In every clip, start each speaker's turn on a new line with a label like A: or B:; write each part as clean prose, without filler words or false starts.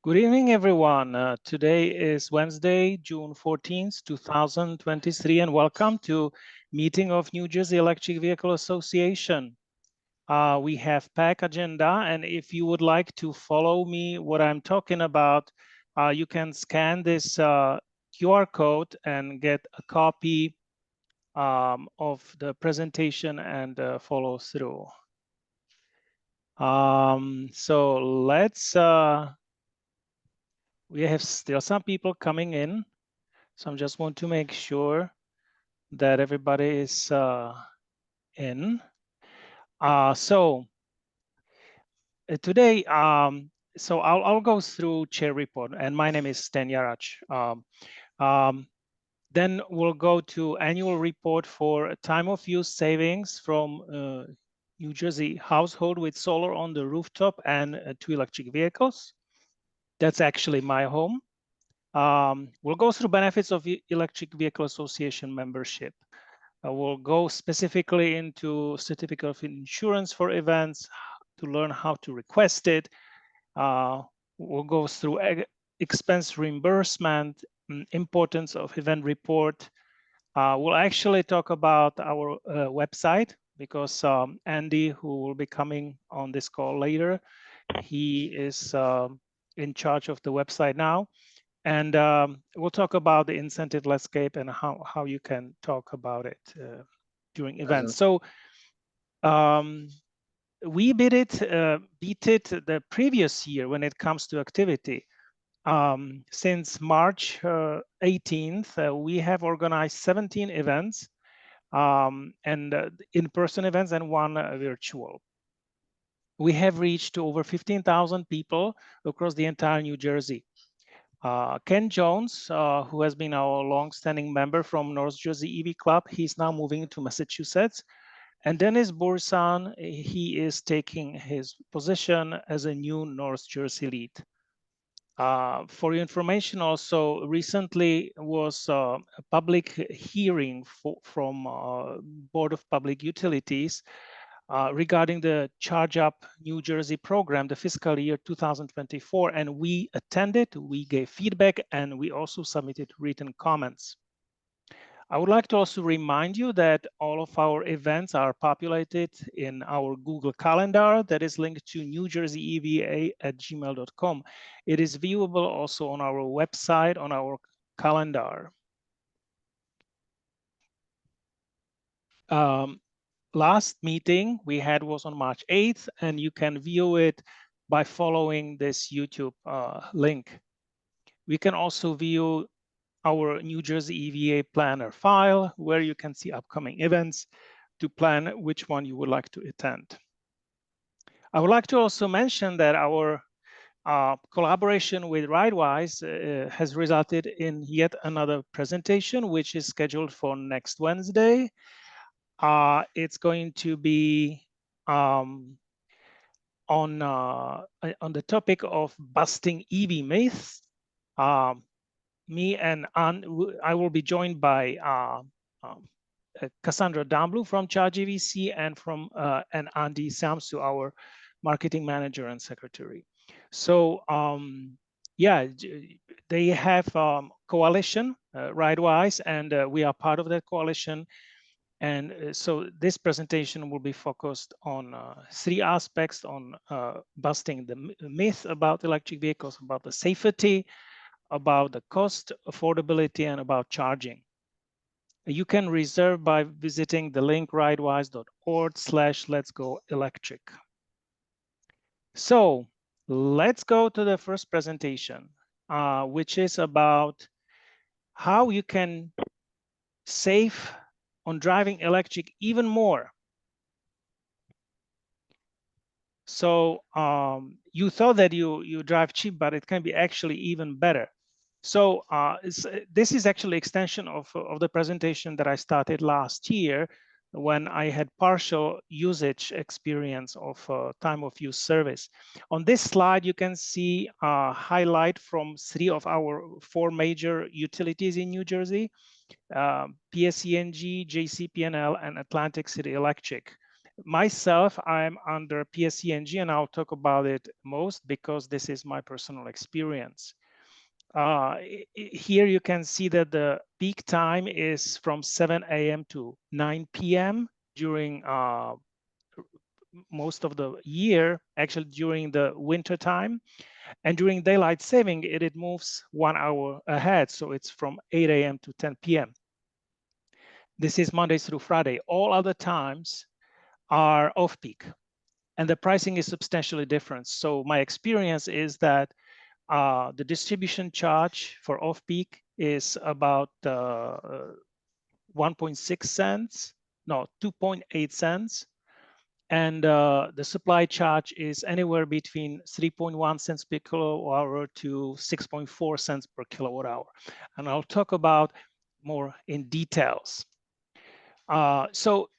A: Good evening, everyone. Today is Wednesday, June 14th, 2023, and welcome to meeting of New Jersey Electric Vehicle Association. We have packed agenda, and if you would like to follow me, what I'm talking about, you can scan this QR code and get a copy of the presentation and follow through. So let's we have still some people coming in, so I just want to make sure that everybody is in. Today, so I'll go through chair report, and my name is Jaracz. Then we'll go to annual report for time of use savings from New Jersey household with solar on the rooftop and 2 electric vehicles. That's actually my home. We'll go through benefits of Electric Vehicle Association membership. We'll go specifically into certificate of insurance for events to learn how to request it. We'll go through expense reimbursement, importance of event report. We'll actually talk about our website because Andy, who will be coming on this call later, he is in charge of the website now. And we'll talk about the incentive landscape and how you can talk about it during events. So we beat it the previous year when it comes to activity. Since March 18th, we have organized 17 events and in-person events and 1 virtual. We have reached over 15,000 people across the entire New Jersey. Ken Jones, who has been our long-standing member from North Jersey EVA Club, he's now moving to Massachusetts. And Dennis Bursan, he is taking his position as a new North Jersey lead. For your information, also recently was a public hearing from Board of Public Utilities regarding the Charge Up New Jersey program, the fiscal year 2024, and we attended, we gave feedback, and we also submitted written comments. I would like to also remind you that all of our events are populated in our Google Calendar that is linked to NJEVA@gmail.com. It is viewable also on our website, on our calendar. Last meeting we had was on March 8th, and you can view it by following this YouTube link. We can also view our New Jersey EVA planner file, where you can see upcoming events to plan which one you would like to attend. I would like to also mention that our collaboration with RideWise has resulted in yet another presentation, which is scheduled for next Wednesday. It's going to be on the topic of busting EV myths. Me and I will be joined by Cassandra Damblu from Charge EVC and from and Andi Sjamsu, our marketing manager and secretary. So yeah, they have coalition, RideWise, and we are part of that coalition. And so this presentation will be focused on 3 aspects: on busting the myth about electric vehicles, about the safety, about the cost, affordability, and about charging. You can reserve by visiting the link ridewise.org/letsgoelectric. So let's go to the first presentation, which is about how you can save on driving electric even more. So you thought that you drive cheap, but it can be actually even better. So this is actually extension of the presentation that I started last year when I had partial usage experience of time of use service. On this slide, you can see a highlight from 3 of our 4 major utilities in New Jersey, PSE&G, JCP&L, and Atlantic City Electric. Myself, I'm under PSE&G, and I'll talk about it most because this is my personal experience. Here you can see that the peak time is from 7 a.m. to 9 p.m. during most of the year, actually during the winter time. And during daylight saving, it moves 1 hour ahead. So it's from 8 a.m. to 10 p.m. This is Monday through Friday. All other times are off-peak, and the pricing is substantially different. So my experience is that the distribution charge for off-peak is about 1.6 cents, no, 2.8 cents. And the supply charge is anywhere between 3.1 cents per kilowatt hour to 6.4 cents per kilowatt hour. And I'll talk about more in details. So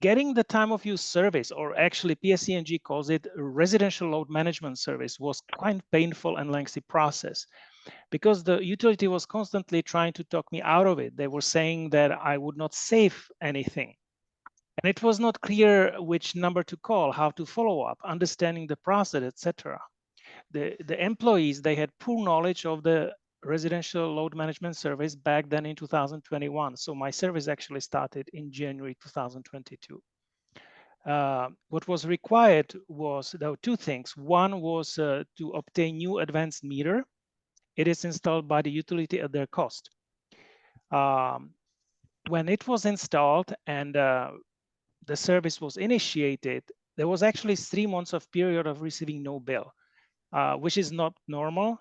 A: getting the time of use service, or actually PSE&G calls it residential load management service, was quite painful and lengthy process because the utility was constantly trying to talk me out of it. They were saying that I would not save anything. And it was not clear which number to call, how to follow up, understanding the process, etc. The employees, they had poor knowledge of the residential load management service back then in 2021. So my service actually started in January 2022. What was required was, there were two things. One was to obtain new advanced meter. It is installed by the utility at their cost. When it was installed and the service was initiated, there was actually 3 months of period of receiving no bill, which is not normal.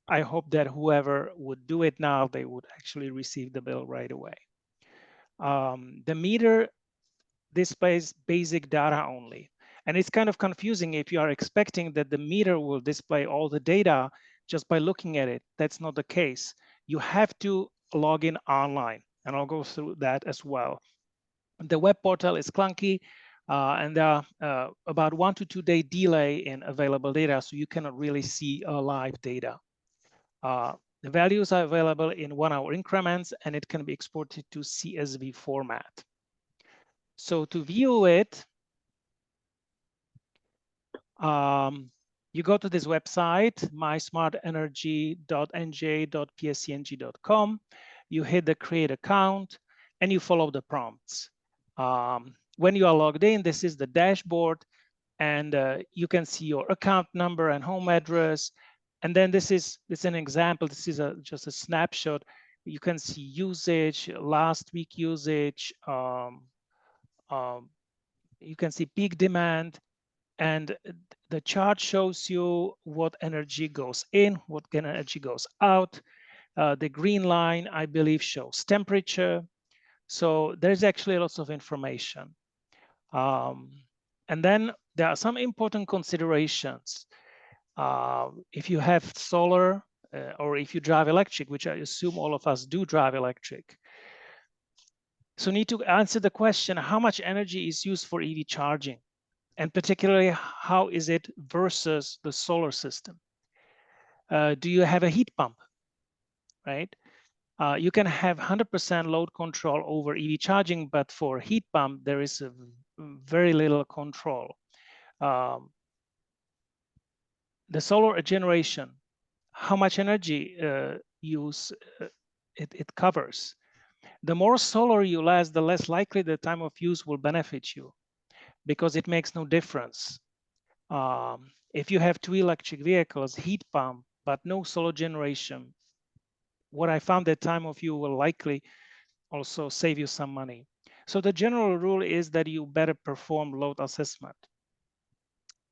A: I hope that whoever would do it now, they would actually receive the bill right away. The meter displays basic data only. And it's kind of confusing if you are expecting that the meter will display all the data just by looking at it. That's not the case. You have to log in online, and I'll go through that as well. The web portal is clunky, and there are about 1 to 2 day delay in available data, so you cannot really see live data. The values are available in 1 hour increments, and it can be exported to CSV format. So to view it, you go to this website, mysmartenergy.nj.pseng.com. You hit the create account, and you follow the prompts. When you are logged in, this is the dashboard, and you can see your account number and home address. And then this is an example. This is just a snapshot. You can see usage, last week usage. You can see peak demand, and the chart shows you what energy goes in, what energy goes out. The green line, I believe, shows temperature. So there's actually lots of information. And then there are some important considerations. If you have solar or if you drive electric, which I assume all of us do drive electric. So need to answer the question, how much energy is used for EV charging? And particularly, how is it versus the solar system? Do you have a heat pump, right? You can have 100% load control over EV charging, but for heat pump, there is very little control. The solar generation, how much energy use it covers. The more solar you last, the less likely the time of use will benefit you, because it makes no difference. If you have 2 electric vehicles, heat pump, but no solar generation, what I found that time of use will likely also save you some money. So the general rule is that you better perform load assessment.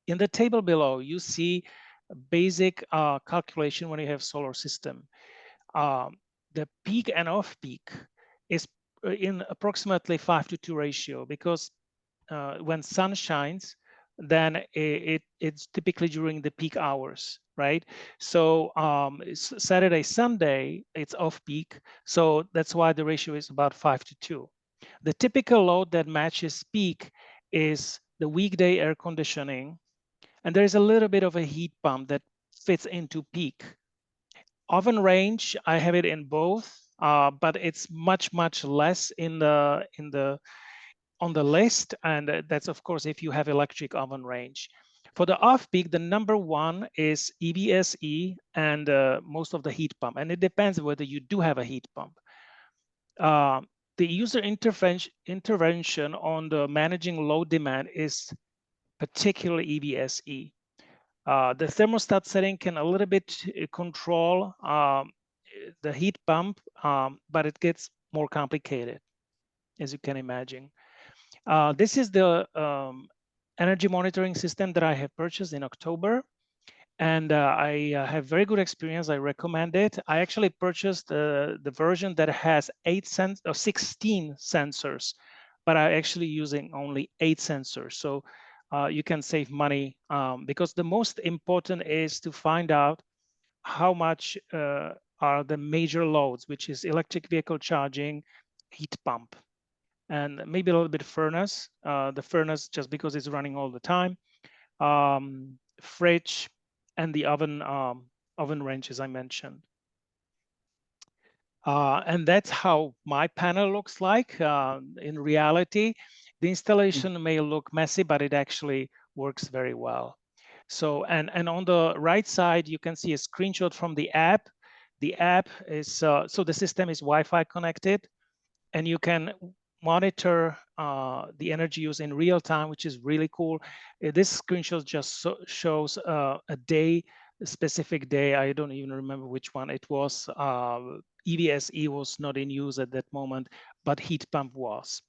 A: In the table below, you see a basic calculation when you have solar system. The peak and off peak is in approximately 5:2 ratio, because when sun shines, then it's typically during the peak hours, right? So Saturday, Sunday, it's off peak. So that's why the ratio is about 5:2. The typical load that matches peak is the weekday air conditioning. And there's a little bit of a heat pump that fits into peak. Oven range, I have it in both, but it's much less in the on the list, and that's of course if you have electric oven range. For the off-peak, the number one is EVSE and most of the heat pump, and it depends whether you do have a heat pump. The user intervention on the managing load demand is particularly EVSE. The thermostat setting can a little bit control the heat pump, but it gets more complicated, as you can imagine. This is the energy monitoring system that I have purchased in October, and I have very good experience. I recommend it. I actually purchased the version that has 16 sensors, but I'm actually using only 8 sensors. So you can save money because the most important is to find out how much are the major loads, which is electric vehicle charging, heat pump, and maybe a little bit furnace. The furnace just because it's running all the time, fridge, and the oven range, as I mentioned. And that's how my panel looks like. In reality, the installation may look messy, but it actually works very well. So, and on the right side, you can see a screenshot from the app. The app is, so the system is Wi-Fi connected, and you can monitor the energy use in real time, which is really cool. This screenshot just shows a day, a specific day. I don't even remember which one it was. EVSE was not in use at that moment, but heat pump was.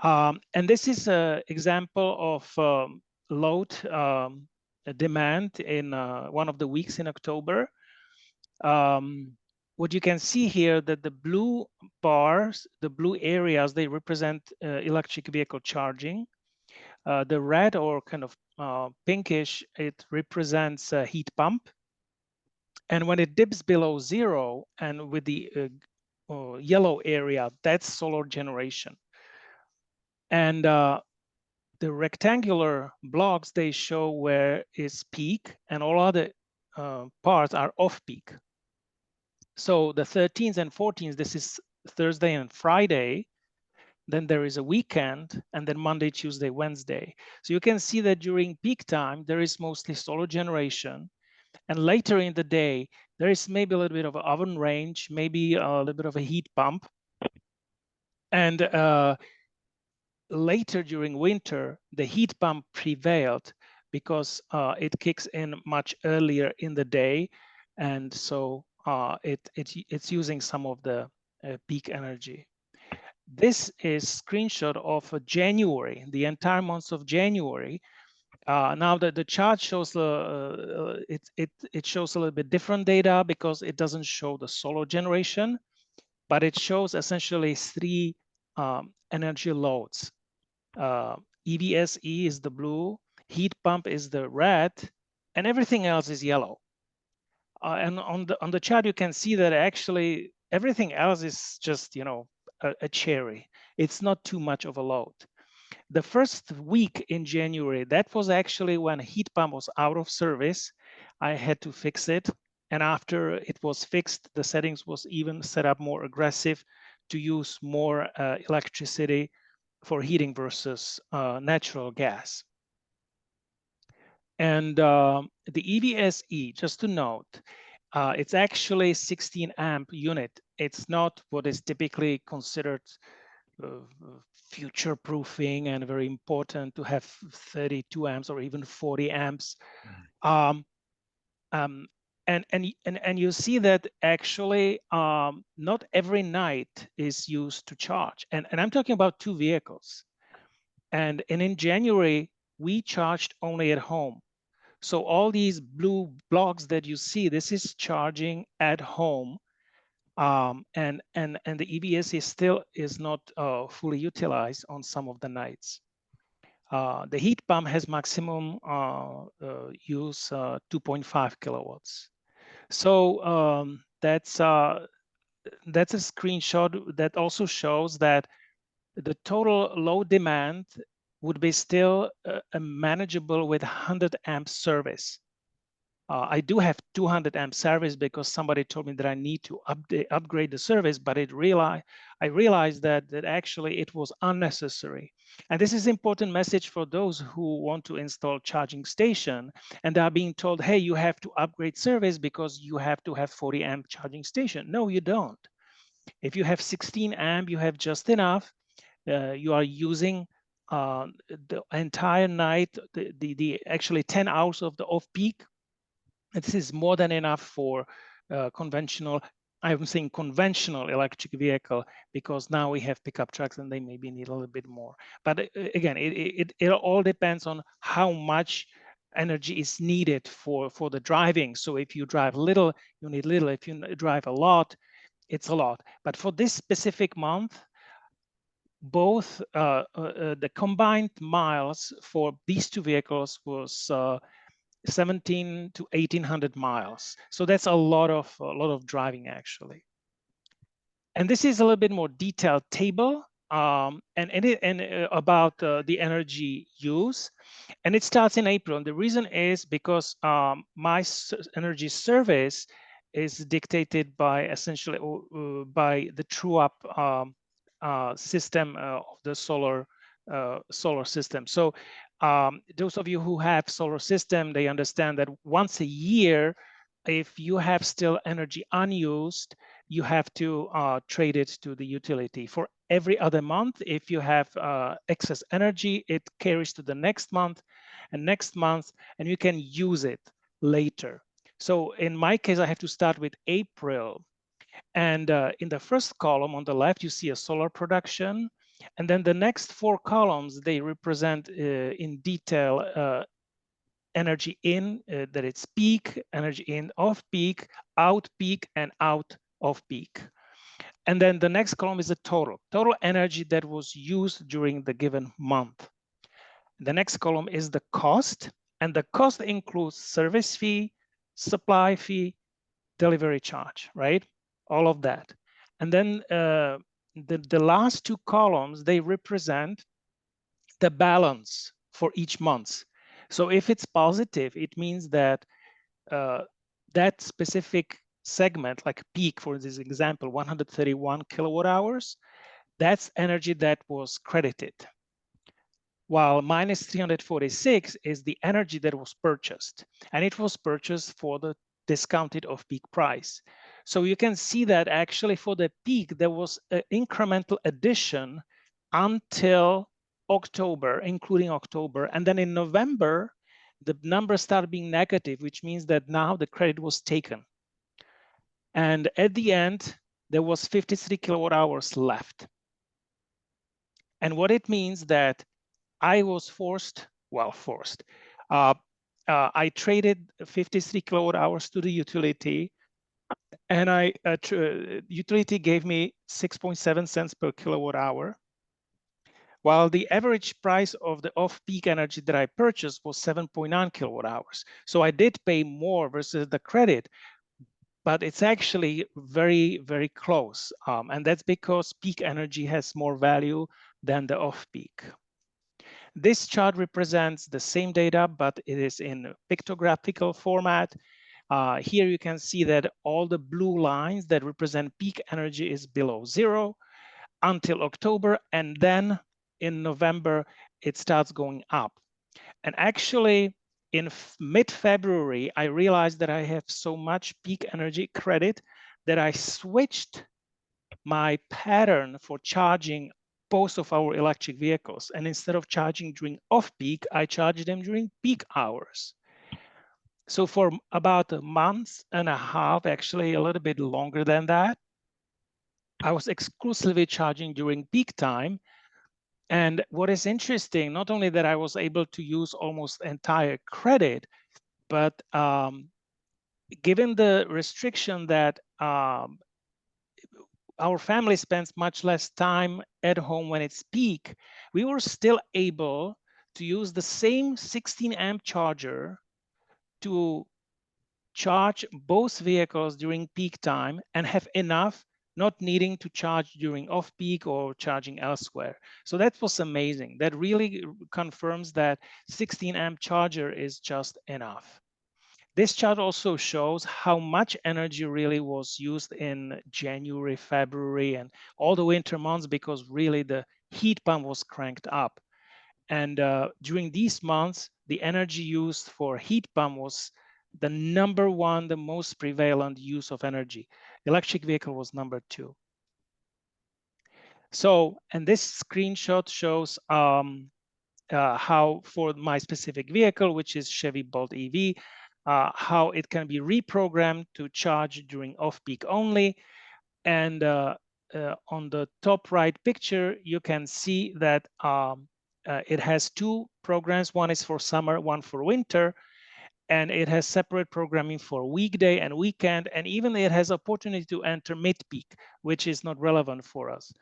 A: And this is an example of load demand in one of the weeks in October. What you can see here that the blue bars, the blue areas, they represent electric vehicle charging. The red or kind of pinkish, it represents a heat pump. And when it dips below 0 and with the yellow area, that's solar generation. And the rectangular blocks, they show where is peak, and all other parts are off peak. So the 13th and 14th, this is Thursday and Friday. Then there is a weekend, and then Monday, Tuesday, Wednesday. So you can see that during peak time, there is mostly solar generation. And later in the day, there is maybe a little bit of an oven range, maybe a little bit of a heat pump. And later during winter, the heat pump prevailed because it kicks in much earlier in the day. And so it's using some of the peak energy. This is screenshot of January, the entire month of January. Now that the chart shows it shows a little bit different data because it doesn't show the solar generation, but it shows essentially 3 energy loads. EVSE is the blue, heat pump is the red, and everything else is yellow. And on the chart, you can see that actually everything else is just, you know, a cherry. It's not too much of a load. The first week in January, that was actually when heat pump was out of service. I had to fix it. And after it was fixed, the settings was even set up more aggressive to use more electricity for heating versus natural gas. And the EVSE, just to note, it's actually 16 amp unit. It's not what is typically considered future proofing and very important to have 32 amps or even 40 amps. And you see that actually not every night is used to charge. And I'm talking about 2 vehicles. And in January, we charged only at home. So all these blue blocks that you see, this is charging at home. And the EVSE still is not fully utilized on some of the nights. The heat pump has maximum use 2.5 kilowatts. So that's a screenshot that also shows that the total load demand would be still manageable with 100 amp service. I do have 200 amp service because somebody told me that I need to upgrade the service, but I realized that actually it was unnecessary. And this is important message for those who want to install charging station and they are being told, hey, you have to upgrade service because you have to have 40 amp charging station. No, you don't. If you have 16 amp, you have just enough. You are using the entire night, the actually 10 hours of the off peak. This is more than enough for conventional. I'm saying conventional electric vehicle because now we have pickup trucks and they maybe need a little bit more. But again, it all depends on how much energy is needed for the driving. So if you drive little, you need little. If you drive a lot, it's a lot. But for this specific month, both the combined miles for these two vehicles was 17 to 1800 miles. So that's a lot of driving actually. And this is a little bit more detailed table about the energy use. And it starts in April. And the reason is because my energy service is dictated by essentially by the true up system of the solar system. So those of you who have solar system, they understand that once a year, if you have still energy unused, you have to trade it to the utility. For every other month, if you have excess energy, it carries to the next month, and you can use it later. So in my case, I have to start with April. And in the first column on the left, you see a solar production. And then the next four columns, they represent in detail energy in, that it's peak, energy in off peak, out peak, and out of peak. And then the next column is the total energy that was used during the given month. The next column is the cost, and the cost includes service fee, supply fee, delivery charge, right? All of that. And then the last two columns, they represent the balance for each month. So if it's positive, it means that that specific segment, like peak for this example, 131 kilowatt hours, that's energy that was credited. While minus 346 is the energy that was purchased, and it was purchased for the discounted off-peak price. So you can see that actually for the peak, there was an incremental addition until October, including October. And then in November, the numbers started being negative, which means that now the credit was taken. And at the end, there was 53 kilowatt hours left. And what it means that I was forced. I traded 53 kilowatt hours to the utility, and utility gave me 6.7 cents per kilowatt hour, while the average price of the off-peak energy that I purchased was 7.9 kilowatt hours. So I did pay more versus the credit, but it's actually very, very close. And that's because peak energy has more value than the off-peak. This chart represents the same data, but it is in pictographical format. Here you can see that all the blue lines that represent peak energy is below zero until October, and then in November, it starts going up. And actually, in mid-February, I realized that I have so much peak energy credit that I switched my pattern for charging both of our electric vehicles. And instead of charging during off-peak, I charge them during peak hours. So for about a month and a half, actually a little bit longer than that, I was exclusively charging during peak time. And what is interesting, not only that I was able to use almost entire credit, but given the restriction that our family spends much less time at home when it's peak, we were still able to use the same 16 amp charger to charge both vehicles during peak time and have enough, not needing to charge during off peak or charging elsewhere. So that was amazing. That really confirms that 16 amp charger is just enough. This chart also shows how much energy really was used in January, February, and all the winter months, because really the heat pump was cranked up. And during these months, the energy used for heat pump was the number one, the most prevalent use of energy. Electric vehicle was number two. So, and this screenshot shows how for my specific vehicle, which is Chevy Bolt EV, how it can be reprogrammed to charge during off-peak only. And on the top right picture, you can see that it has two programs. One is for summer, one for winter. And it has separate programming for weekday and weekend. And even it has opportunity to enter mid-peak, which is not relevant for us.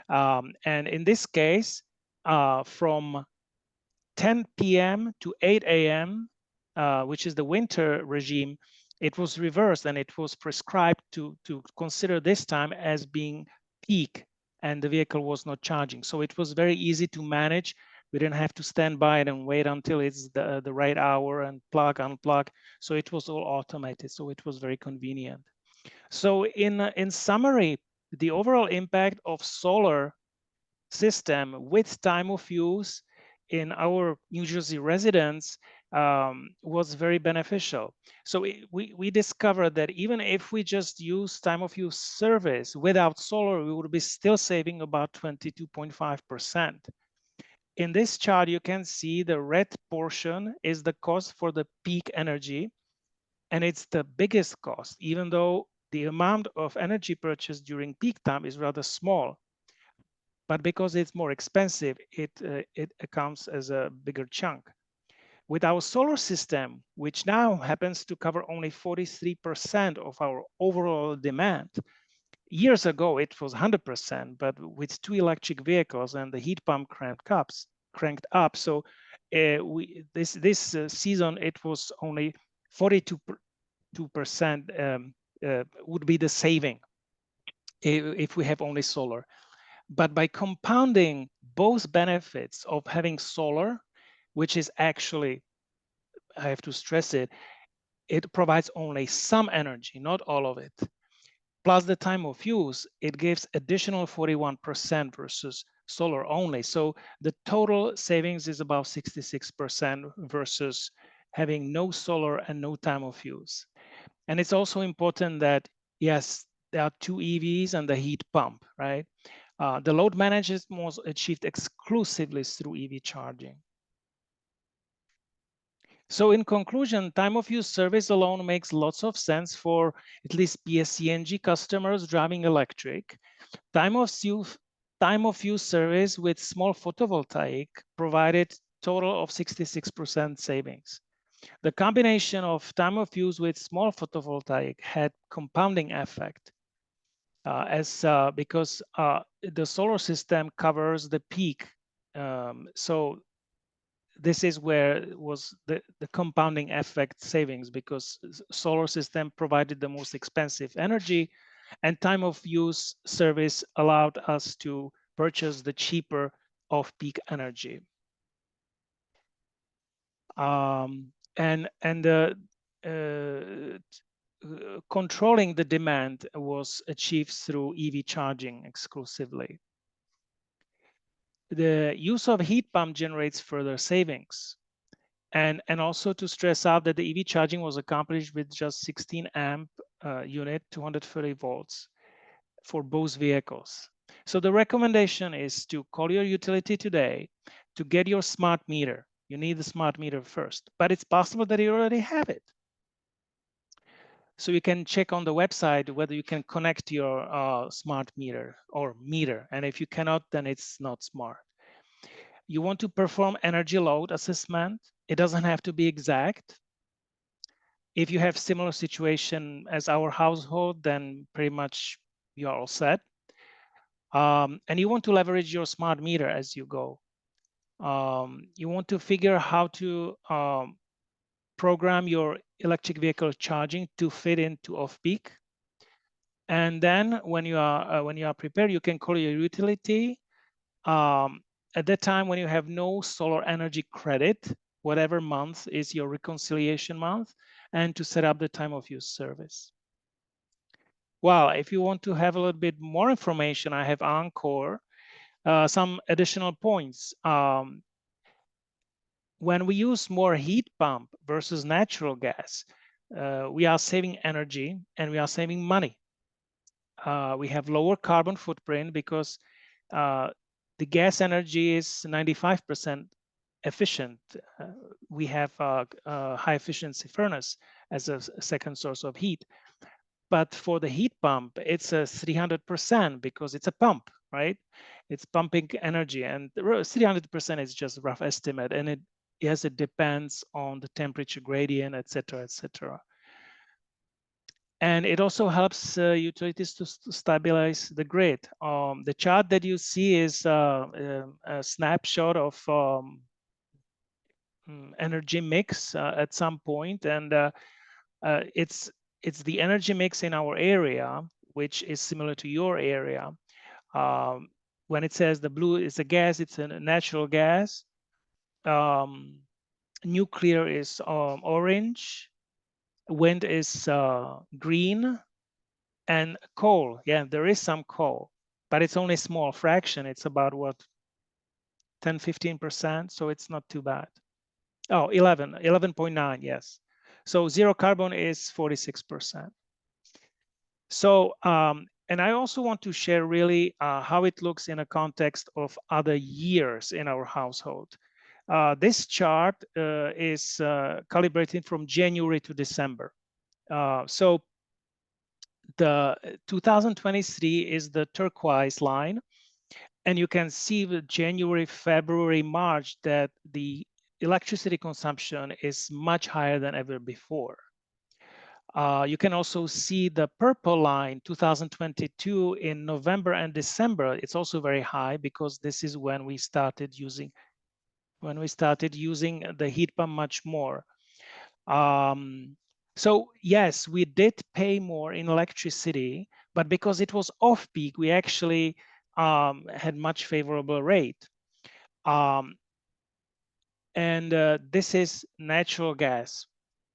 A: And in this case, from 10 p.m. to 8 a.m., which is the winter regime, it was reversed, and it was prescribed to consider this time as being peak, and the vehicle was not charging. So it was very easy to manage. We didn't have to stand by it and wait until it's the right hour and plug, unplug. So it was all automated. So it was very convenient. So in summary, the overall impact of solar system with time of use in our New Jersey residents was very beneficial. So we discovered that even if we just use time of use service without solar, we would be still saving about 22.5%. In this chart, you can see the red portion is the cost for the peak energy, and it's the biggest cost, even though the amount of energy purchased during peak time is rather small. But because it's more expensive, it accounts as a bigger chunk. With our solar system, which now happens to cover only 43% of our overall demand, years ago it was 100%, but with two electric vehicles and the heat pump cranked up. So this season it was only 42% would be the saving if we have only solar. But by compounding both benefits of having solar, which is actually, I have to stress it, it provides only some energy, not all of it, plus the time of use, it gives additional 41% versus solar only. So the total savings is about 66% versus having no solar and no time of use. And it's also important that, yes, there are two EVs and the heat pump, right? The load management was achieved exclusively through EV charging. So in conclusion, time of use service alone makes lots of sense for at least PSE&G customers driving electric. Time of use service with small photovoltaic provided total of 66% savings. The combination of time of use with small photovoltaic had compounding effect. Because the solar system covers the peak. So this is where was the compounding effect savings, because solar system provided the most expensive energy, and time of use service allowed us to purchase the cheaper off-peak energy. Controlling the demand was achieved through EV charging exclusively. The use of heat pump generates further savings. And also to stress out that the EV charging was accomplished with just 16 amp unit, 230 volts for both vehicles. So the recommendation is to call your utility today to get your smart meter. You need the smart meter first, but it's possible that you already have it. So you can check on the website whether you can connect your smart meter or meter. And if you cannot, then it's not smart. You want to perform energy load assessment. It doesn't have to be exact. If you have similar situation as our household, then pretty much you're all set. And you want to leverage your smart meter as you go. You want to figure how to program your electric vehicle charging to fit into off-peak. And then when you are prepared, you can call your utility. At that time, when you have no solar energy credit, whatever month is your reconciliation month, and to set up the time of use service. Well, if you want to have a little bit more information, I have Encore, some additional points. When we use more heat pump versus natural gas, we are saving energy and we are saving money. We have lower carbon footprint because the gas energy is 95% efficient. We have a high efficiency furnace as a second source of heat. But for the heat pump, it's a 300% because it's a pump, right? It's pumping energy, and 300% is just a rough estimate, and it depends on the temperature gradient, et cetera, et cetera. And it also helps utilities to stabilize the grid. The chart that you see is a snapshot of energy mix at some point, and it's the energy mix in our area, which is similar to your area. When it says the blue is a gas, it's a natural gas. Nuclear is orange. Wind is green. And coal, yeah, there is some coal, but it's only a small fraction. It's about what, 10, 15%, so it's not too bad. Oh, 11.9, yes. So zero carbon is 46%. So, and I also want to share really how it looks in a context of other years in our household. This chart is calibrated from January to December. So the 2023 is the turquoise line, and you can see the January, February, March that the electricity consumption is much higher than ever before. You can also see the purple line, 2022, in November and December. It's also very high because this is when we started using the heat pump much more. So yes, we did pay more in electricity, but because it was off-peak, we actually had much favorable rate. And this is natural gas.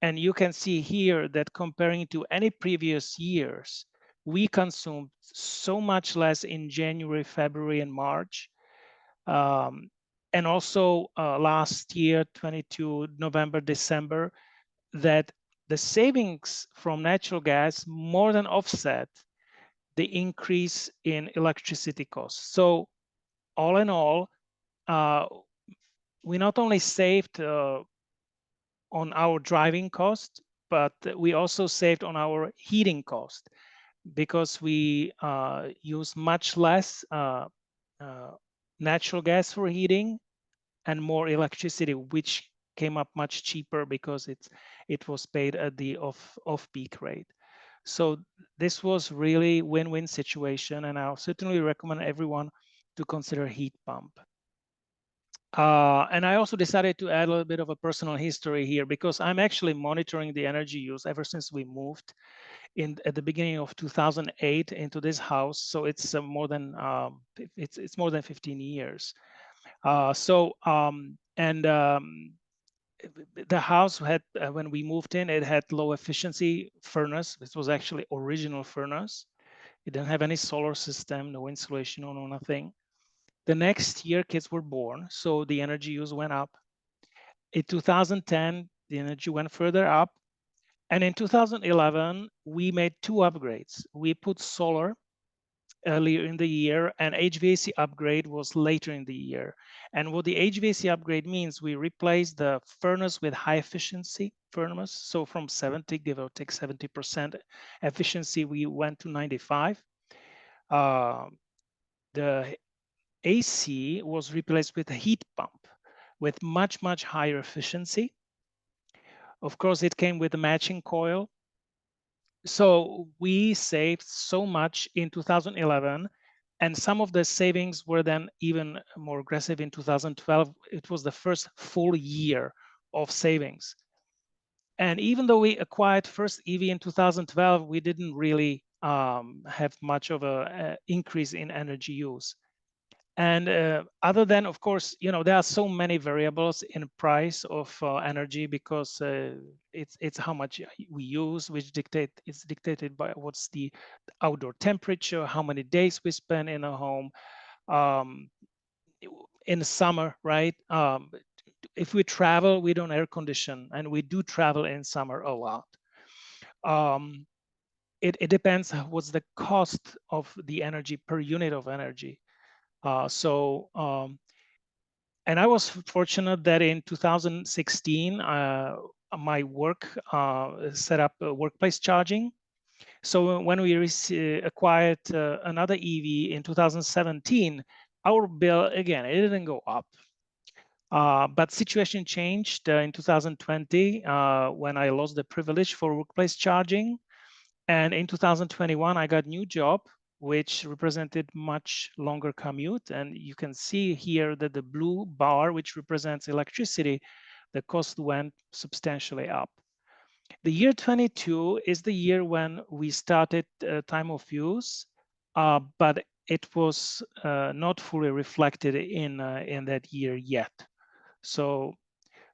A: And you can see here that comparing to any previous years, we consumed so much less in January, February, and March. And also last year, 22 November, December, that the savings from natural gas more than offset the increase in electricity costs. So all in all, we not only saved on our driving cost, but we also saved on our heating cost because we use much less natural gas for heating and more electricity, which came up much cheaper because it was paid at the off-peak rate. So this was really win-win situation, and I'll certainly recommend everyone to consider heat pump. And I also decided to add a little bit of a personal history here because I'm actually monitoring the energy use ever since we moved at the beginning of 2008 into this house. So it's more than it's more than 15 years. The house had, when we moved in, it had low efficiency furnace. This was actually original furnace. It didn't have any solar system, no insulation, no nothing. The next year, kids were born, so the energy use went up. In 2010, the energy went further up. And in 2011, we made 2 upgrades. We put solar earlier in the year, and HVAC upgrade was later in the year. And what the HVAC upgrade means, we replaced the furnace with high efficiency furnace. So from 70, give or take 70% efficiency, we went to 95. The AC was replaced with a heat pump with much, much higher efficiency. Of course, it came with a matching coil. So we saved so much in 2011, and some of the savings were then even more aggressive in 2012. It was the first full year of savings. And even though we acquired first EV in 2012, we didn't really have much of an increase in energy use. And other than, of course, there are so many variables in price of energy, because it's how much we use, which it's dictated by what's the outdoor temperature, how many days we spend in a home. In the summer, right? If we travel, we don't air condition, and we do travel in summer a lot. It depends what's the cost of the energy per unit of energy. And I was fortunate that in 2016, my work set up workplace charging. So when we acquired another EV in 2017, our bill, again, it didn't go up. But situation changed in 2020 when I lost the privilege for workplace charging. And in 2021, I got a new job, which represented much longer commute. And you can see here that the blue bar, which represents electricity, the cost went substantially up. The year 22 is the year when we started time of use, but it was not fully reflected in that year yet. So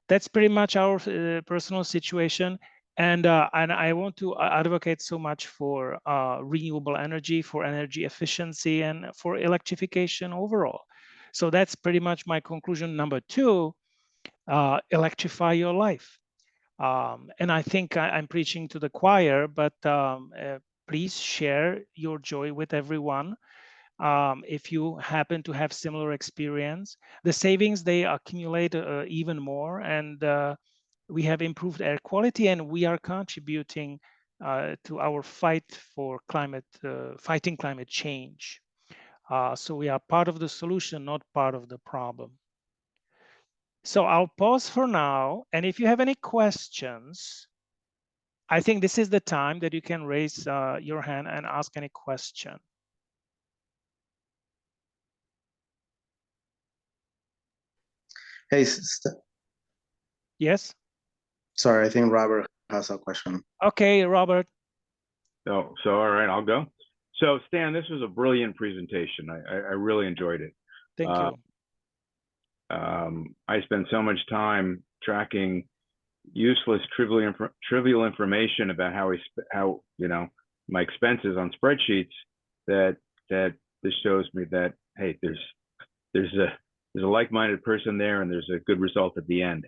A: that's pretty much our personal situation. And I want to advocate so much for renewable energy, for energy efficiency, and for electrification overall. So that's pretty much my conclusion number 2, electrify your life. And I think I'm preaching to the choir, but please share your joy with everyone. If you happen to have similar experience, the savings, they accumulate even more, and we have improved air quality, and we are contributing to our fight for fighting climate change. So we are part of the solution, not part of the problem. So I'll pause for now, and if you have any questions, I think this is the time that you can raise your hand and ask any question.
B: Hey,
A: Yes?
B: sorry, I think Robert has a question.
A: Okay, Robert.
C: Oh, so all right, I'll go. So Stan, this was a brilliant presentation. I really enjoyed it.
A: Thank you.
C: I spend so much time tracking useless, trivial information about how my expenses on spreadsheets that this shows me that, hey, there's a like-minded person there, and there's a good result at the end.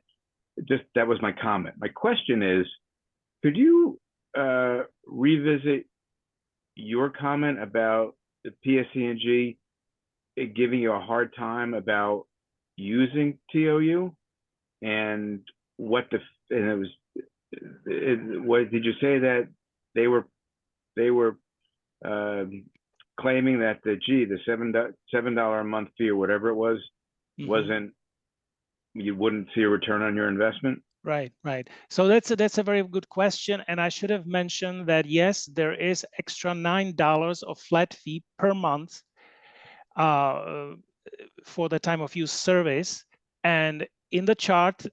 C: Just that was my comment. My question is, could you revisit your comment about the PSE&G giving you a hard time about using TOU, and what what did you say that they were claiming that the $7 a month fee or whatever it was, wasn't, you wouldn't see a return on your investment?
A: Right. So that's a very good question, and I should have mentioned that yes, there is extra $9 of flat fee per month for the time of use service. And in the chart,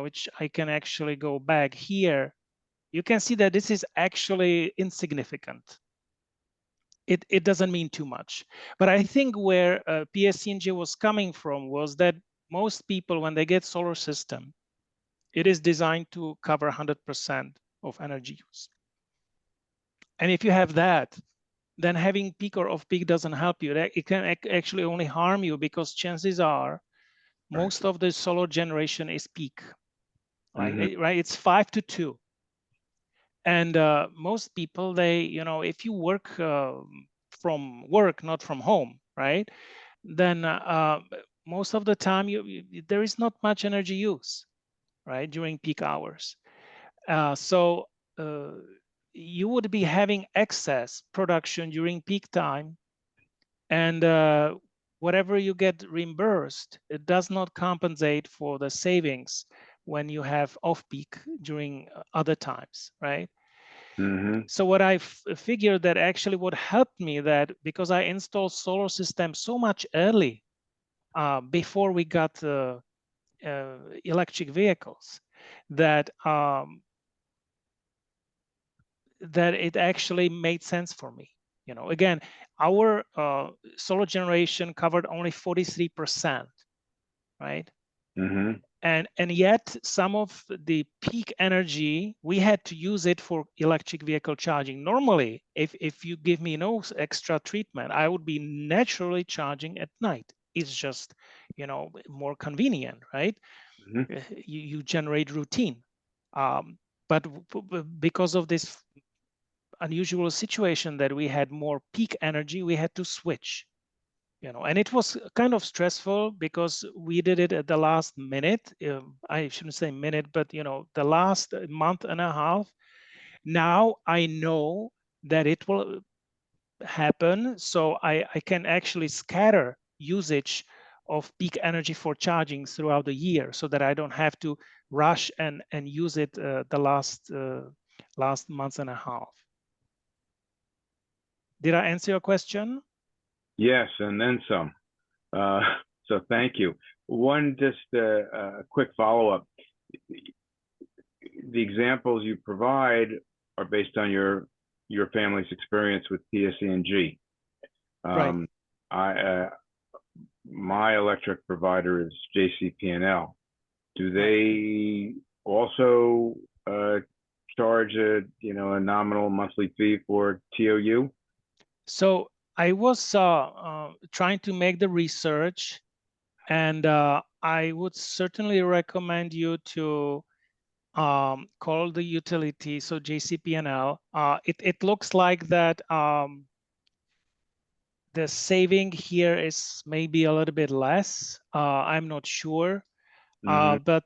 A: which I can actually go back here, you can see that this is actually insignificant. It doesn't mean too much. But I think where PSE&G was coming from was that most people, when they get solar system, it is designed to cover 100% of energy use. And if you have that, then having peak or off-peak doesn't help you. It can actually only harm you, because chances are most of the solar generation is peak, right? It's 5 to 2. And most people, they, if you work from work, not from home, right? Then most of the time there is not much energy use, right, during peak hours. So you would be having excess production during peak time, and whatever you get reimbursed, it does not compensate for the savings when you have off-peak during other times, right? So what I figured that actually what helped me, that because I installed solar system so much early, before we got electric vehicles, that that it actually made sense for me. Again, our solar generation covered only 43%, right?
C: Mm-hmm.
A: And yet some of the peak energy, we had to use it for electric vehicle charging. Normally, if you give me no extra treatment, I would be naturally charging at night. It's just, you know, more convenient, right?
C: Mm-hmm.
A: You generate routine. But because of this unusual situation that we had more peak energy, we had to switch. You know, and it was kind of stressful because we did it at the last minute. I shouldn't say minute, but you know, the last month and a half. Now I know that it will happen, so I can actually scatter usage of peak energy for charging throughout the year, so that I don't have to rush and use it the last month and a half. Did I answer your question?
C: Yes, and then some. So thank you. One just a quick follow-up. The examples you provide are based on your family's experience with PSE&G.
A: Right.
C: My electric provider is JCP&L. Do they also charge a a nominal monthly fee for TOU?
A: So I was trying to make the research, and I would certainly recommend you to call the utility, so JCP&L. It looks like that the saving here is maybe a little bit less. I'm not sure, but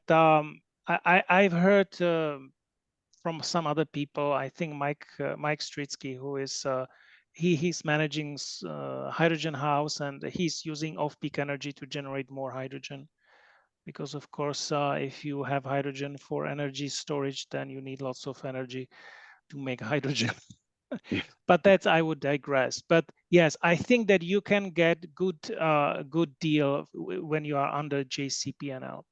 A: I've heard from some other people. I think Mike Stritsky, who is he's managing hydrogen house, and he's using off-peak energy to generate more hydrogen. Because of course, if you have hydrogen for energy storage, then you need lots of energy to make hydrogen. But that's, I would digress. But yes, I think that you can get good deal when you are under JCP&L.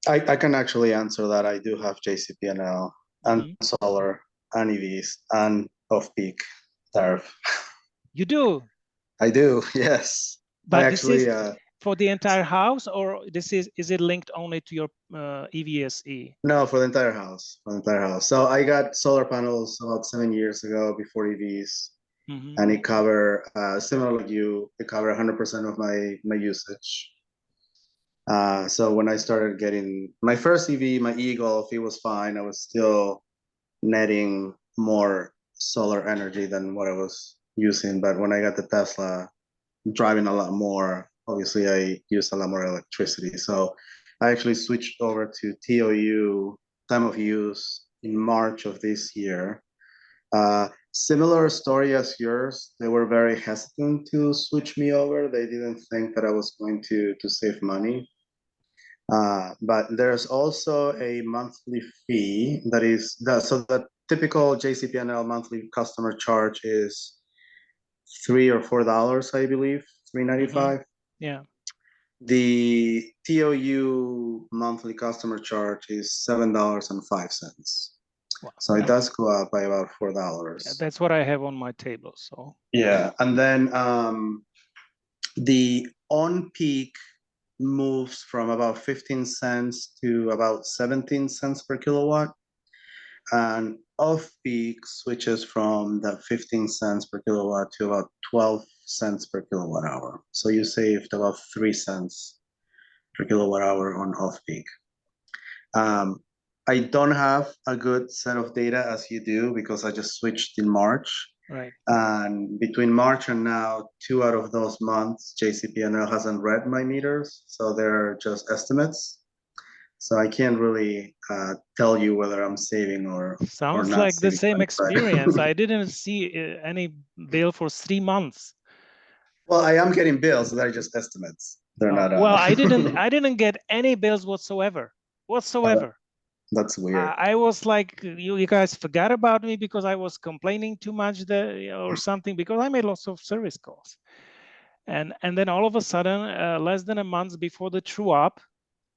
B: I can actually answer that. I do have JCP&L and solar and EVs and off-peak tariff.
A: You do?
B: I do, yes.
A: But
B: I
A: this
B: actually,
A: is for the entire house, or is it linked only to your EVSE?
B: No, for the entire house. For the entire house. So I got solar panels about 7 years ago before EVs, and it cover similar like you. It cover 100% of my usage. So when I started getting my first EV, my e-Golf, it was fine. I was still netting more solar energy than what I was using. But when I got the Tesla, driving a lot more, obviously I use a lot more electricity. So I actually switched over to TOU, time of use, in March of this year. Similar story as yours. They were very hesitant to switch me over. They didn't think that I was going to save money. But there's also a monthly fee that is so the typical JCP&L monthly customer charge is $3 or $4, I believe, $3.95.
A: Yeah.
B: The TOU monthly customer charge is $7.05.
A: Wow.
B: So it does go up by about $4.
A: Yeah, that's what I have on my table. So
B: yeah, and then the on peak moves from about 15 cents to about 17 cents per kilowatt, and off peak switches from the 15 cents per kilowatt to about 12 cents per kilowatt hour. So you saved about 3 cents per kilowatt hour on off peak. I don't have a good set of data as you do because I just switched in March.
A: right.
B: And between March and now, 2 out of those months, JCP&L hasn't read my meters, so they're just estimates. So I can't really tell you whether I'm saving or
A: Sounds
B: not
A: like the
B: saving
A: same
B: money,
A: experience. I didn't see any bill for 3 months.
B: Well, I am getting bills. They're just estimates. They're not.
A: Well, I didn't get any bills whatsoever.
B: That's weird.
A: I was like, you guys forgot about me because I was complaining too much there or something, because I made lots of service calls. And then all of a sudden, less than a month before the true up,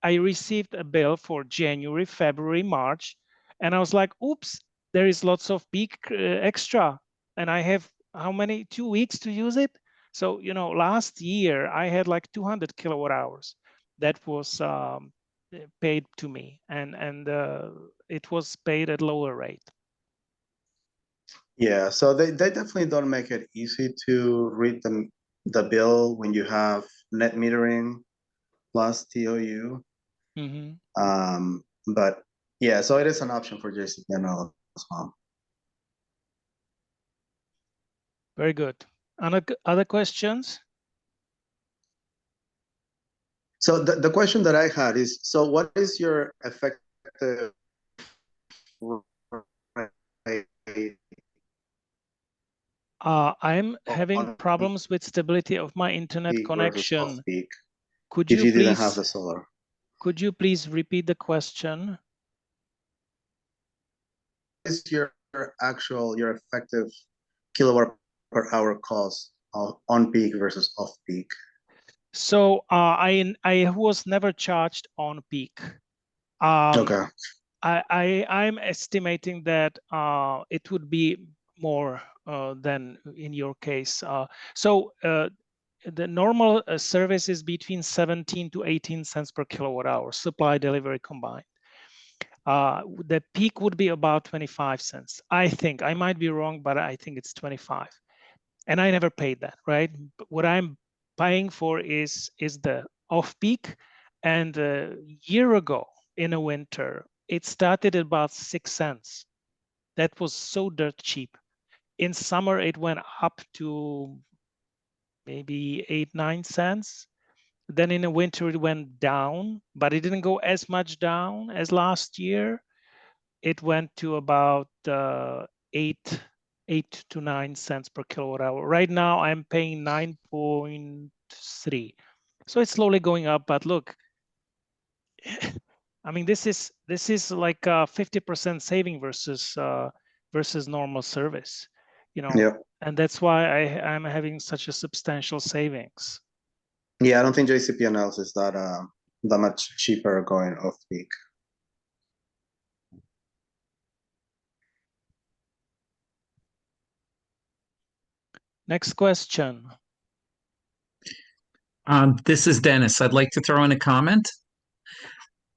A: I received a bill for January, February, March. And I was like, oops, there is lots of peak extra. And I have how many, 2 weeks to use it. So, last year I had like 200 kilowatt hours that was paid to me, and it was paid at lower rate.
B: Yeah, so they definitely don't make it easy to read the bill when you have net metering plus TOU. But yeah, so it is an option for JCPNL as well.
A: Very good. Other questions?
B: So the question that I had is, so what is your effective rate?
A: I'm having problems with stability of my internet connection. Could
B: if
A: you
B: you
A: please,
B: didn't have the solar?
A: Could you please repeat the question?
B: What is your effective kilowatt per hour cost on peak versus off peak?
A: So I was never charged on peak.
B: Okay.
A: I'm estimating that it would be more than in your case. The normal service is between 17 to 18 cents per kilowatt hour, supply delivery combined. The peak would be about 25 cents. I think, I might be wrong, but I think it's 25. And I never paid that, right? But what I'm paying for is the off peak. And a year ago in a winter, it started at about 6 cents. That was so dirt cheap. In summer, it went up to maybe 8-9 cents. Then in the winter, it went down, but it didn't go as much down as last year. It went to about 8 to 9 cents per kilowatt hour. Right now, I'm paying 9.3. So it's slowly going up, but look, I mean, this is like a 50% saving versus normal service,
B: Yeah.
A: and that's why I'm having such a substantial savings.
B: Yeah, I don't think JCPNL is that much cheaper going off peak.
D: Next question.
E: This is Dennis. I'd like to throw in a comment.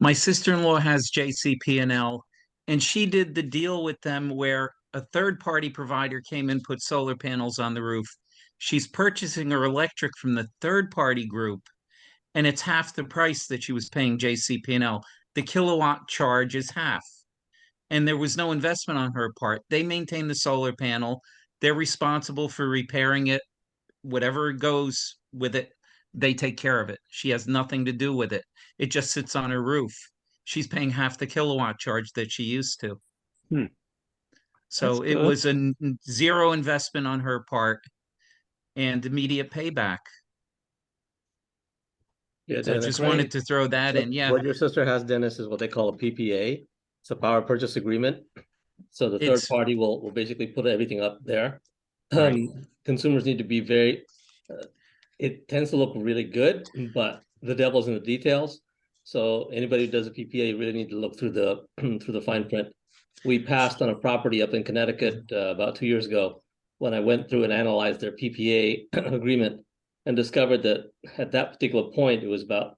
E: My sister-in-law has JCP&L, and she did the deal with them where a third-party provider came and put solar panels on the roof. She's purchasing her electric from the third-party group, and it's half the price that she was paying JCP&L. The kilowatt charge is half, and there was no investment on her part. They maintain the solar panel. They're responsible for repairing it. Whatever goes with it, they take care of it. She has nothing to do with it. It just sits on her roof. She's paying half the kilowatt charge that she used to. So it was a zero investment on her part and immediate payback.
D: Yeah,
E: so I just wanted to throw that in. Yeah.
D: What your sister has, Dennis, is what they call a PPA. It's a power purchase agreement. So the third party will basically put everything up there.
E: Right.
D: Consumers need to be very, it tends to look really good, but the devil's in the details. So anybody who does a PPA really need to look through the through the fine print. We passed on a property up in Connecticut about 2 years ago when I went through and analyzed their PPA agreement and discovered that at that particular point, it was about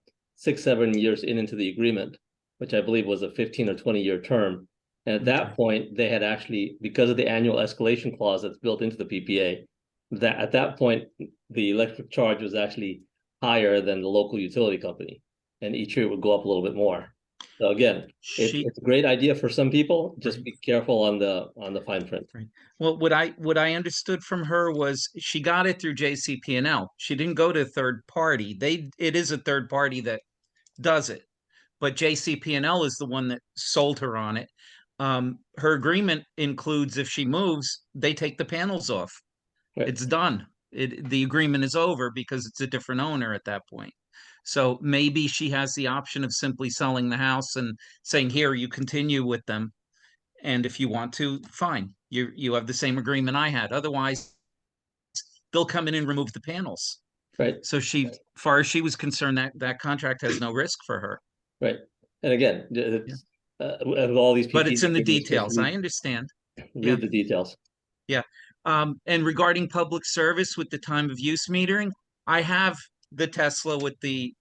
D: 6-7 years into the agreement, which I believe was a 15 or 20-year term. And at that point, they had actually, because of the annual escalation clause that's built into the PPA, that at that point, the electric charge was actually higher than the local utility company. And each year it would go up a little bit more. So again, it's a great idea for some people. Just be careful on the fine print.
E: Right. Well, what I understood from her was she got it through JCP&L. She didn't go to a third party. It is a third party that does it, but JCP&L is the one that sold her on it. Her agreement includes if she moves, they take the panels off. Right. It's done. The agreement is over because it's a different owner at that point. So maybe she has the option of simply selling the house and saying, here, you continue with them. And if you want to, fine. You have the same agreement I had. Otherwise, they'll come in and remove the panels.
D: Right.
E: So far as she was concerned, that contract has no risk for her.
D: Right. And again, with all these PPAs,
E: but it's in the details. I understand.
D: Read the details.
E: Yeah. And regarding public service with the time of use metering, I have the Tesla with the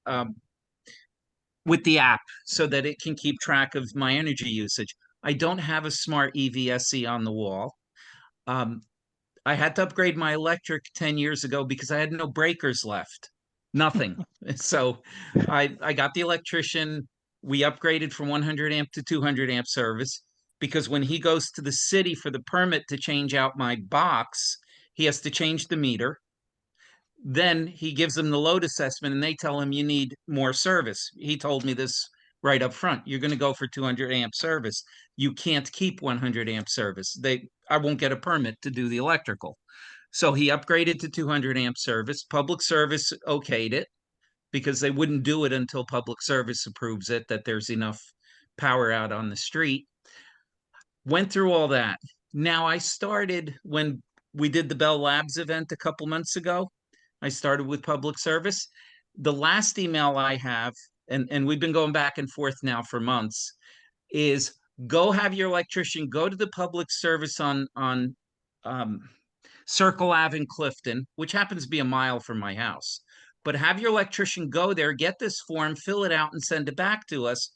E: app so that it can keep track of my energy usage. I don't have a smart EVSE on the wall. I had to upgrade my electric 10 years ago because I had no breakers left. Nothing. So I got the electrician. We upgraded from 100 amp to 200 amp service because when he goes to the city for the permit to change out my box, he has to change the meter. Then he gives them the load assessment and they tell him you need more service. He told me this right up front. You're going to go for 200 amp service. You can't keep 100 amp service. I won't get a permit to do the electrical. So he upgraded to 200 amp service. Public service okayed it because they wouldn't do it until public service approves it, that there's enough power out on the street. Went through all that. Now I started when we did the Bell Labs event a couple months ago. I started with public service. The last email I have, and we've been going back and forth now for months, is go have your electrician go to the public service on Circle Ave in Clifton, which happens to be a mile from my house. But have your electrician go there, get this form, fill it out, and send it back to us.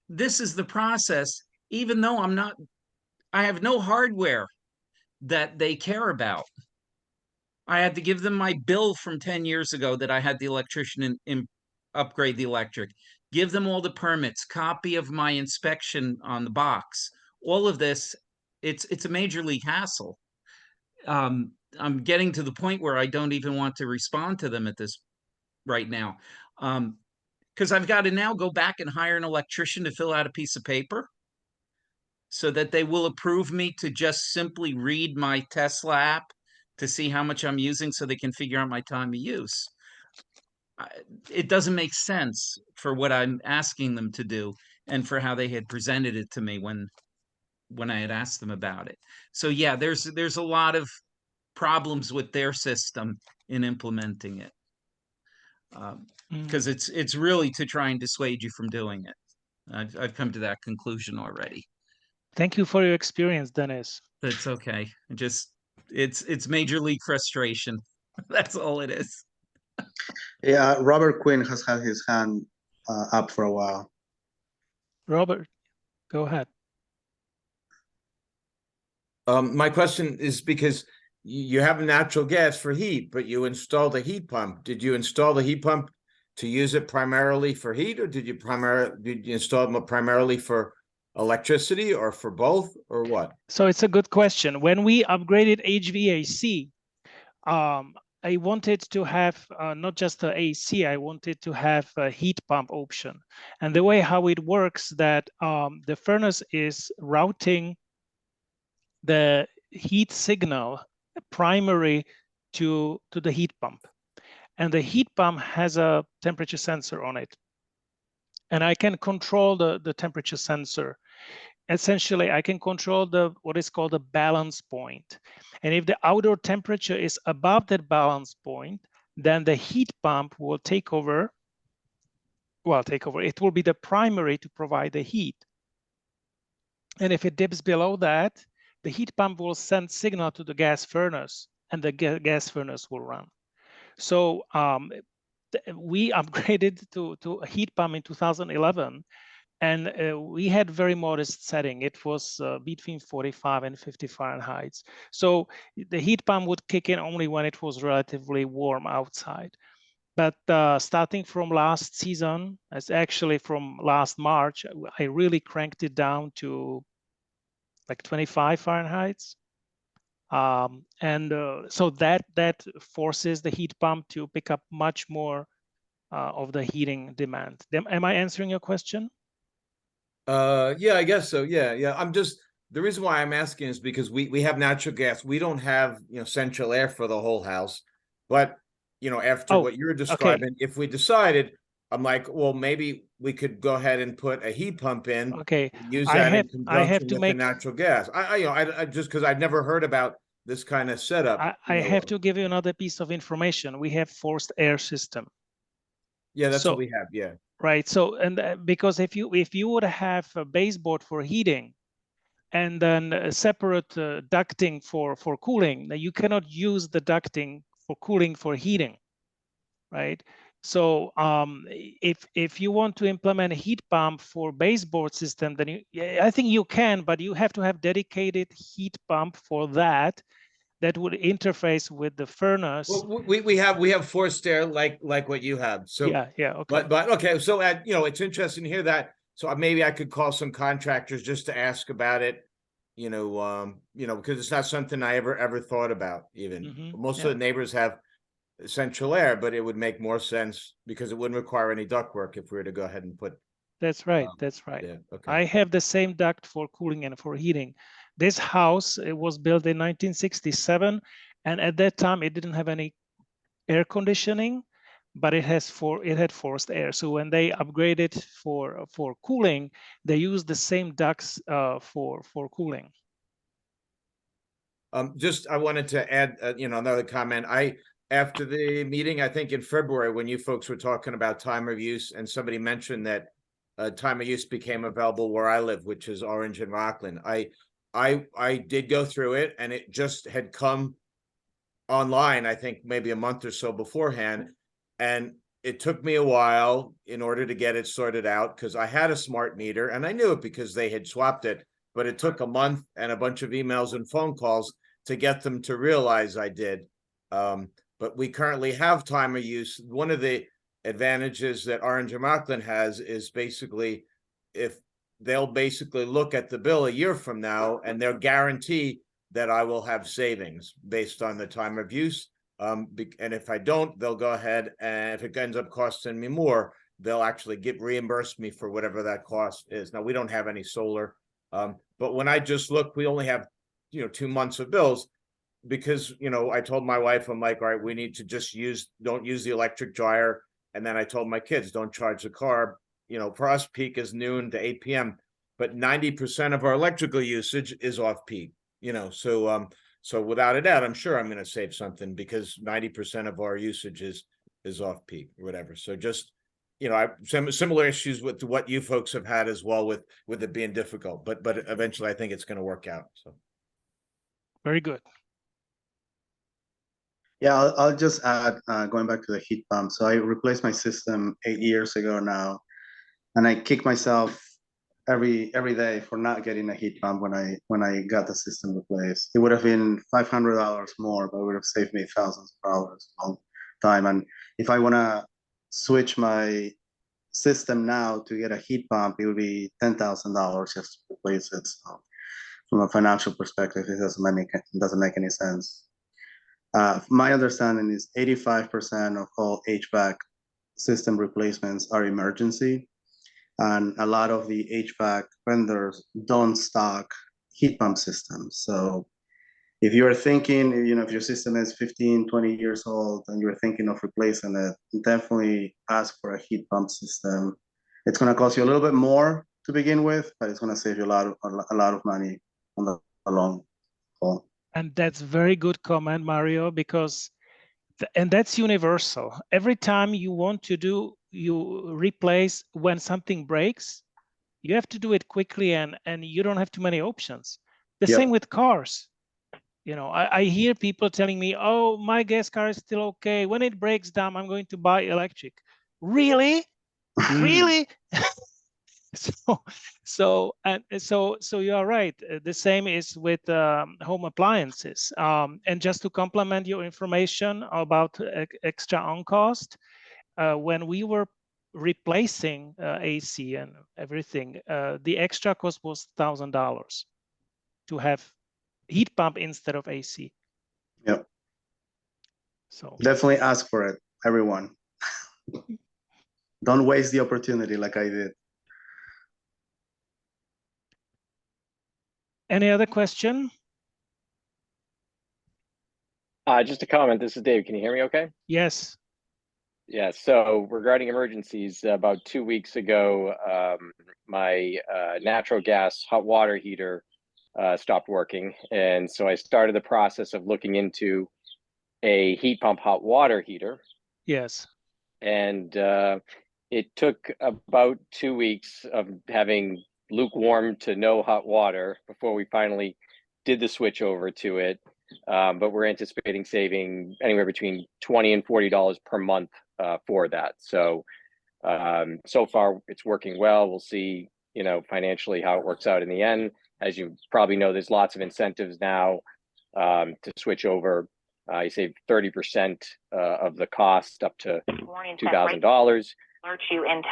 E: This is the process, even though I have no hardware that they care about. I had to give them my bill from 10 years ago that I had the electrician upgrade the electric, give them all the permits, copy of my inspection on the box, all of this. It's a major league hassle. I'm getting to the point where I don't even want to respond to them at this right now. Because I've got to now go back and hire an electrician to fill out a piece of paper so that they will approve me to just simply read my Tesla app to see how much I'm using so they can figure out my time of use. It doesn't make sense for what I'm asking them to do and for how they had presented it to me when I had asked them about it. So yeah, there's a lot of problems with their system in implementing it. Because it's really to try and dissuade you from doing it. I've come to that conclusion already.
A: Thank you for your experience, Dennis.
E: That's okay. It's major league frustration. That's all it is.
B: Yeah, Robert Quinn has had his hand up for a while.
A: Robert, go ahead.
F: My question is because you have natural gas for heat, but you installed a heat pump. Did you install the heat pump to use it primarily for heat, or did you install it primarily for electricity, or for both, or what?
A: So it's a good question. When we upgraded HVAC, I wanted to have not just the AC, I wanted to have a heat pump option. And the way how it works that the furnace is routing the heat signal primary to the heat pump. And the heat pump has a temperature sensor on it. And I can control the temperature sensor. Essentially, I can control what is called the balance point. And if the outdoor temperature is above that balance point, then the heat pump will take over. It will be the primary to provide the heat. And if it dips below that, the heat pump will send signal to the gas furnace, and the gas furnace will run. So we upgraded to a heat pump in 2011. And we had very modest setting. It was between 45 and 50 Fahrenheit. So the heat pump would kick in only when it was relatively warm outside. But starting from last season, as actually from last March, I really cranked it down to like 25 Fahrenheit. So that forces the heat pump to pick up much more of the heating demand. Am I answering your question?
F: Yeah, I guess so. Yeah. I'm just, the reason why I'm asking is because we have natural gas. We don't have, central air for the whole house. But, after what you're describing, if we decided, I'm like, well, maybe we could go ahead and put a heat pump in.
A: Okay.
F: Use that in conjunction with the natural gas. I just because I've never heard about this kind of setup.
A: I have to give you another piece of information. We have forced air system.
F: Yeah, that's what we have. Yeah.
A: Right. So, and because if you would have a baseboard for heating, and then a separate ducting for cooling. Now you cannot use the ducting for cooling for heating, right? So if you want to implement a heat pump for baseboard system, then I think you can, but you have to have dedicated heat pump for that would interface with the furnace.
F: Well, we have forced air like what you have. So
A: yeah, okay.
F: But okay, so it's interesting to hear that. So maybe I could call some contractors just to ask about it. Because it's not something I ever thought about. Even most of the neighbors have central air, but it would make more sense because it wouldn't require any ductwork if we were to go ahead and put.
A: That's right. That's right.
F: Yeah, okay.
A: I have the same duct for cooling and for heating. This house, it was built in 1967, and at that time it didn't have any air conditioning, but it had forced air. So when they upgraded for cooling, they used the same ducts for cooling.
F: I wanted to add, another comment. After the meeting, I think in February, when you folks were talking about time of use, and somebody mentioned that time of use became available where I live, which is Orange and Rockland. I did go through it, and it just had come online, I think maybe a month or so beforehand. And it took me a while in order to get it sorted out because I had a smart meter and I knew it because they had swapped it, but it took a month and a bunch of emails and phone calls to get them to realize I did. But we currently have time of use. One of the advantages that Orange and Rockland has is basically if they'll basically look at the bill a year from now and they'll guarantee that I will have savings based on the time of use. And if I don't, they'll go ahead, and if it ends up costing me more, they'll actually reimburse me for whatever that cost is. Now, we don't have any solar, but when I just look, we only have 2 months of bills because I told my wife, I'm like, all right, we need to just don't use the electric dryer. And then I told my kids, don't charge the car. For us, peak is noon to 8 p.m. But 90% of our electrical usage is off peak. So without a doubt, I'm sure I'm going to save something because 90% of our usage is off peak or whatever. So just, I some similar issues with what you folks have had as well with it being difficult, but eventually I think it's going to work out. So
A: very good.
B: Yeah, I'll just add, going back to the heat pump. So I replaced my system 8 years ago now, and I kick myself every day for not getting a heat pump when I got the system replaced. It would have been $500 more, but it would have saved me thousands of dollars a long time. And if I want to switch my system now to get a heat pump, it would be $10,000 just to replace it. So from a financial perspective, it doesn't make any sense. My understanding is 85% of all HVAC system replacements are emergency. And a lot of the HVAC vendors don't stock heat pump systems. So if you're thinking, if your system is 15, 20 years old and you're thinking of replacing it, definitely ask for a heat pump system. It's going to cost you a little bit more to begin with, but it's going to save you a lot of money on the long haul.
A: And that's very good comment, Mario, because and that's universal. Every time you replace when something breaks, you have to do it quickly and you don't have too many options. The same with cars. I hear people telling me, oh, my gas car is still okay. When it breaks down, I'm going to buy electric. Really? Really? So you are right. The same is with home appliances. And just to complement your information about extra on cost, when we were replacing AC and everything, the extra cost was $1,000 to have heat pump instead of AC.
B: Yep.
A: So
B: definitely ask for it, everyone. Don't waste the opportunity like I did.
A: Any other question?
G: Just a comment. This is Dave. Can you hear me okay?
A: Yes.
G: Yeah. So regarding emergencies, about 2 weeks ago, my natural gas hot water heater stopped working. And so I started the process of looking into a heat pump hot water heater.
A: Yes.
G: And it took about 2 weeks of having lukewarm to no hot water before we finally did the switch over to it. But we're anticipating saving anywhere between $20 and $40 per month for that. So so far it's working well. We'll see, you know, financially how it works out in the end. As you probably know, there's lots of incentives now to switch over. You save 30% of the cost up to $2,000.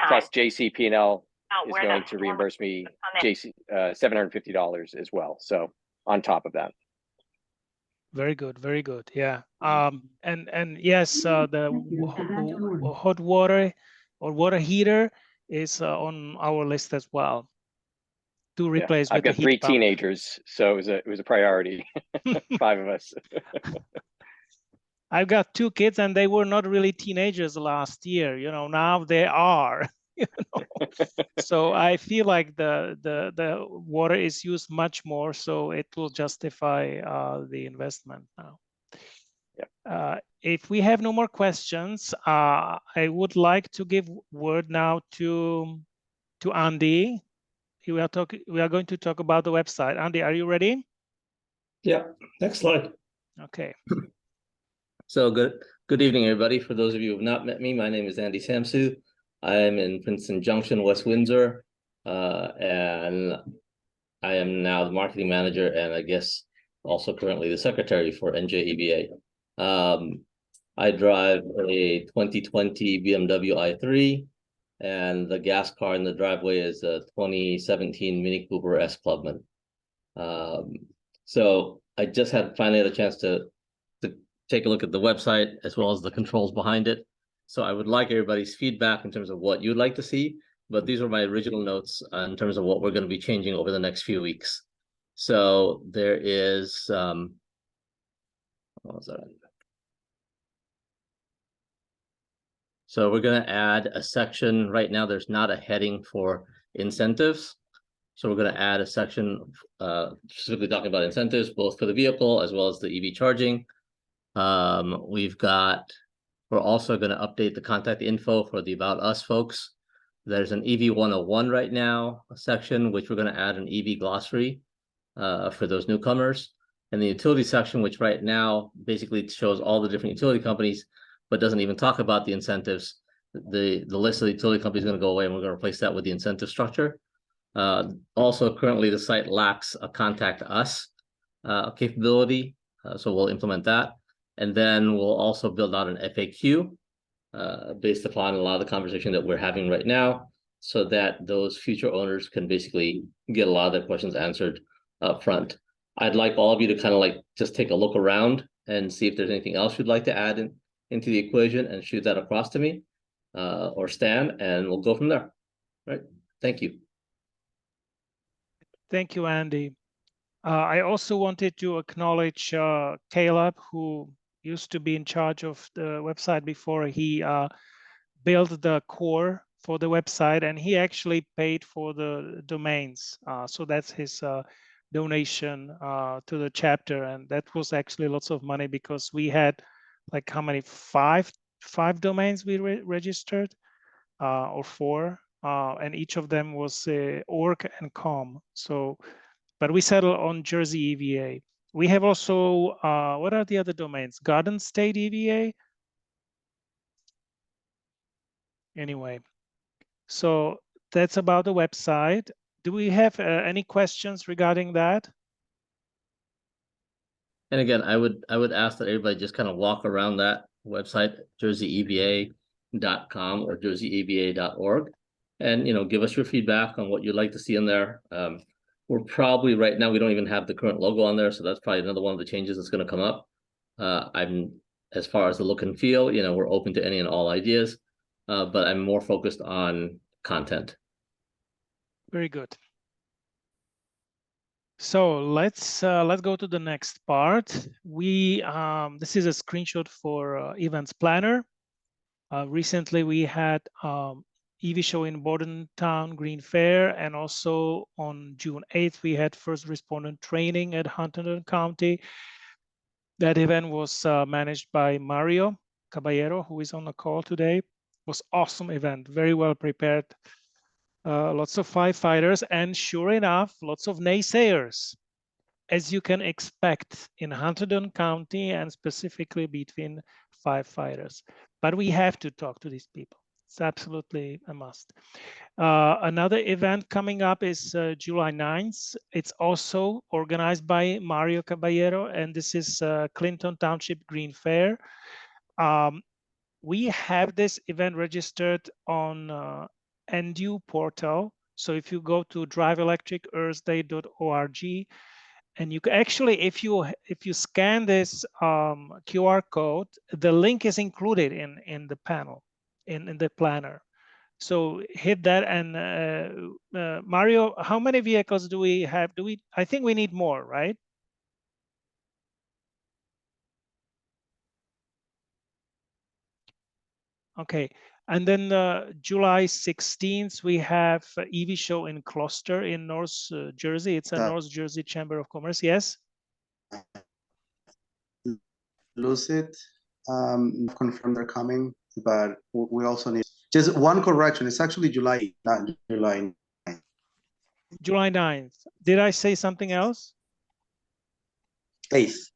G: Plus JCP&L is going to reimburse me $750 as well. So on top of that.
A: Very good, very good. Yeah. And yes, the hot water or water heater is on our list as well to replace.
G: I've got 3 teenagers, so it was a priority. 5 of us.
A: I've got 2 kids, and they were not really teenagers last year. You know, now they are. You know? So I feel like the water is used much more, so it will justify the investment now.
G: Yep.
A: If we have no more questions, I would like to give word now to Andi. We are going to talk about the website. Andi, are you ready?
D: Yeah. Next slide.
A: Okay.
D: So good evening, everybody. For those of you who have not met me, my name is Andi Sjamsu. I am in Princeton Junction, West Windsor, and I am now the marketing manager and I guess also currently the secretary for NJEVA. I drive a 2020 BMW i3, and the gas car in the driveway is a 2017 Mini Cooper S Clubman. So I just finally had a chance to take a look at the website as well as the controls behind it. So I would like everybody's feedback in terms of what you'd like to see, but these are my original notes in terms of what we're going to be changing over the next few weeks. So there is, what was that? So we're going to add a section. Right now, there's not a heading for incentives. So we're going to add a section specifically talking about incentives, both for the vehicle as well as the EV charging. We're also going to update the contact info for the About Us folks. There's an EV 101 right now, a section, which we're going to add an EV glossary for those newcomers. And the utility section, which right now basically shows all the different utility companies, but doesn't even talk about the incentives. The list of the utility companies is going to go away, and we're going to replace that with the incentive structure. Also, currently, the site lacks a contact us capability, so we'll implement that. And then we'll also build out an FAQ based upon a lot of the conversation that we're having right now, so that those future owners can basically get a lot of their questions answered up front. I'd like all of you to kind of like just take a look around and see if there's anything else you'd like to add into the equation and shoot that across to me or Stan, and we'll go from there. Right? Thank you.
A: Thank you, Andi. I also wanted to acknowledge Caleb, who used to be in charge of the website before. He built the core for the website, and he actually paid for the domains. So that's his donation to the chapter, and that was actually lots of money because we had like how many five domains we registered or 4, and each of them was org and com. So, but we settled on Jersey EVA. We have also, what are the other domains? Garden State EVA? Anyway, so that's about the website. Do we have any questions regarding that?
D: And again, I would ask that everybody just kind of walk around that website, jerseyeva.com or jerseyeva.org, and give us your feedback on what you'd like to see in there. We're probably right now, we don't even have the current logo on there, so that's probably another one of the changes that's going to come up. As far as the look and feel, we're open to any and all ideas, but I'm more focused on content.
A: Very good. So let's go to the next part. This is a screenshot for Events Planner. Recently, we had EV show in Bordentown Green Fair, and also on June 8th, we had first respondent training at Huntington County. That event was managed by Mario Caballero, who is on the call today. It was awesome event, very well prepared. lots of firefighters, and sure enough, lots of naysayers, as you can expect in Hunterdon County and specifically between firefighters. But we have to talk to these people. It's absolutely a must. Another event coming up is July 9th. It's also organized by Mario Caballero, and this is Clinton Township Green Fair. We have this event registered on NDU portal. So if you go to driveelectricearthday.org, and you can actually, if you scan this QR code, the link is included in the panel, in the planner. So hit that. And Mario, how many vehicles do we have? I think we need more, right? Okay. And then July 16th, we have EV show in Gloucester in North Jersey. It's a North Jersey Chamber of Commerce. Yes.
B: Lucid confirmed they're coming, but we also need just one correction. It's actually July, not July 9th.
A: July 9th. Did I say something else?
B: 8th.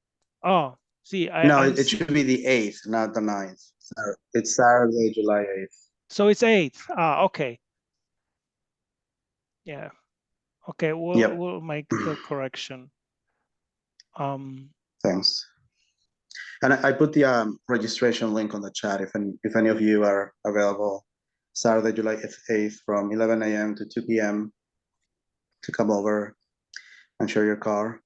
A: Oh, see,
B: it should be the 8th, not the 9th. It's Saturday, July 8th.
A: So it's 8th. Ah, okay. Yeah. Okay, we'll make the correction.
B: Thanks. And I put the registration link on the chat if any of you are available. Saturday, July 8th from 11 a.m. to 2 p.m. to come over and share your car.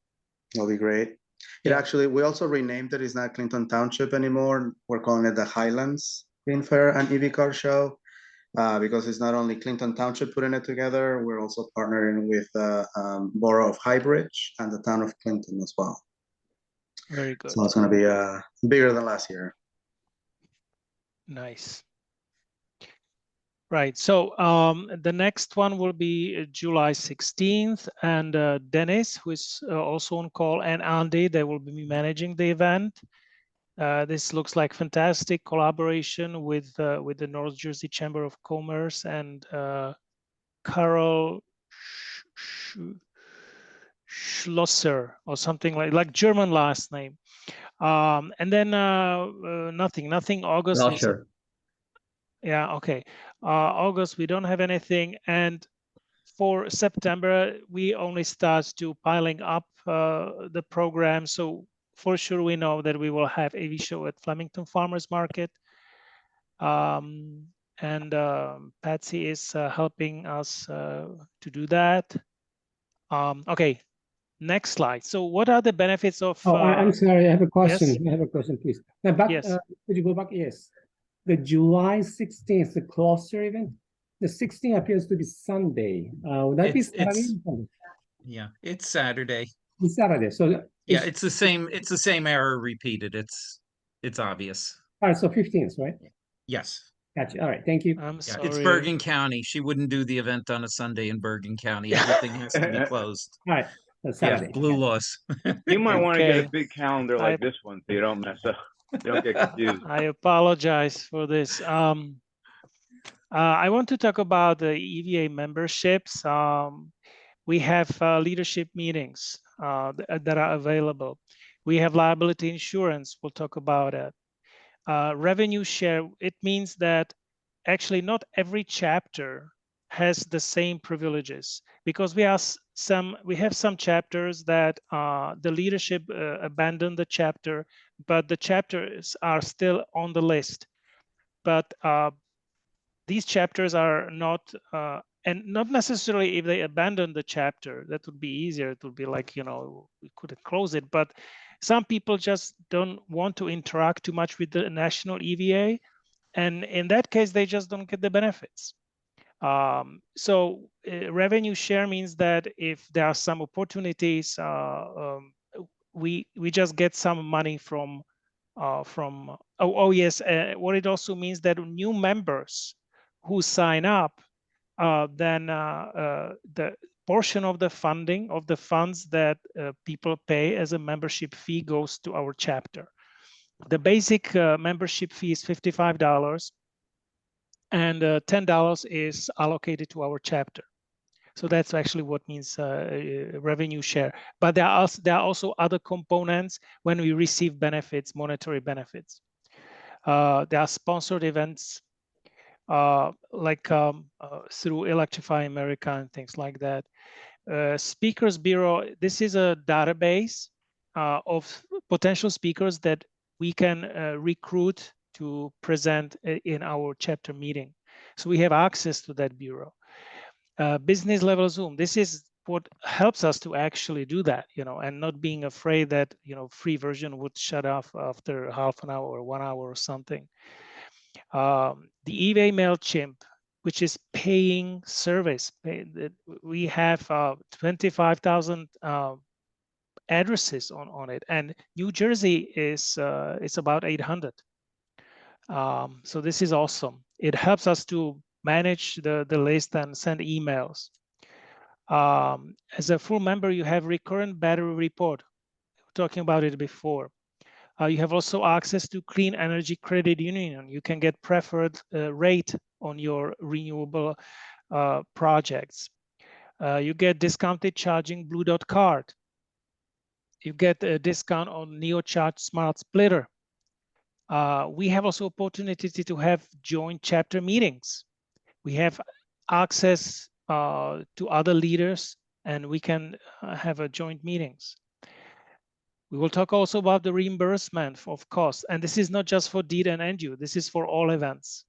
B: It'll be great. We also renamed it. It's not Clinton Township anymore. We're calling it the Highlands Green Fair and EV Car Show because it's not only Clinton Township putting it together, we're also partnering with the Borough of Highbridge and the town of Clinton as well.
A: Very good.
B: So it's going to be bigger than last year.
A: Nice. Right. So the next one will be July 16th, and Dennis, who is also on call, and Andi, they will be managing the event. This looks like fantastic collaboration with the North Jersey Chamber of Commerce and Carol Schlosser or something like German last name. And then nothing August.
D: Schlosser.
A: Yeah, okay. August, we don't have anything. And for September, we only start to piling up the program. So for sure, we know that we will have AV show at Flemington Farmers Market. And Patsy is helping us to do that. Okay, next slide. So what are the benefits of...
H: I'm sorry, I have a question.
A: Yes?
H: I have a question, please. Now, back,
A: yes.
H: Could you go back? Yes. The July 16th, the Gloucester event, the 16th appears to be Sunday. Would that be Saturday?
E: Yeah, it's Saturday.
H: It's Saturday. So
E: yeah, it's the same error repeated. It's obvious.
H: All right, so 15th, right?
E: Yes.
H: Gotcha. All right, thank you.
A: I'm sorry.
E: It's Bergen County. She wouldn't do the event on a Sunday in Bergen County. Everything has to be closed.
H: All right. Saturday.
E: Yeah, blue laws.
C: You might want to get a big calendar like this one so you don't mess up. You don't get confused.
A: I apologize for this. I want to talk about the EVA memberships. We have leadership meetings that are available. We have liability insurance. We'll talk about it. Revenue share, it means that actually not every chapter has the same privileges, because we have some chapters that the leadership abandoned the chapter, but the chapters are still on the list. But these chapters are not, and not necessarily if they abandon the chapter, that would be easier. It would be like, we could close it, but some people just don't want to interact too much with the national EVA. And in that case, they just don't get the benefits. So revenue share means that if there are some opportunities, we just get some money from yes. What it also means that new members who sign up, then the portion of the funding of the funds that people pay as a membership fee goes to our chapter. The basic membership fee is $55. and $10 is allocated to our chapter. So that's actually what means revenue share. But there are also other components when we receive benefits, monetary benefits. There are sponsored events like through Electrify America and things like that. Speakers Bureau, this is a database of potential speakers that we can recruit to present in our chapter meeting. So we have access to that bureau. Business level Zoom, this is what helps us to actually do that, and not being afraid that, free version would shut off after half an hour or 1 hour or something. The EVA MailChimp, which is paying service. We have 25,000 addresses on it, and New Jersey is it's about 800. So this is awesome. It helps us to manage the list and send emails. As a full member, you have recurrent battery report. We were talking about it before. You have also access to Clean Energy Credit Union. You can get preferred rate on your renewable projects. You get discounted charging Blue Dot card. You get a discount on NeoCharge Smart Splitter. We have also opportunity to have joint chapter meetings. We have access to other leaders, and we can have a joint meetings. We will talk also about the reimbursement of costs, and this is not just for DEED and NJU, this is for all events.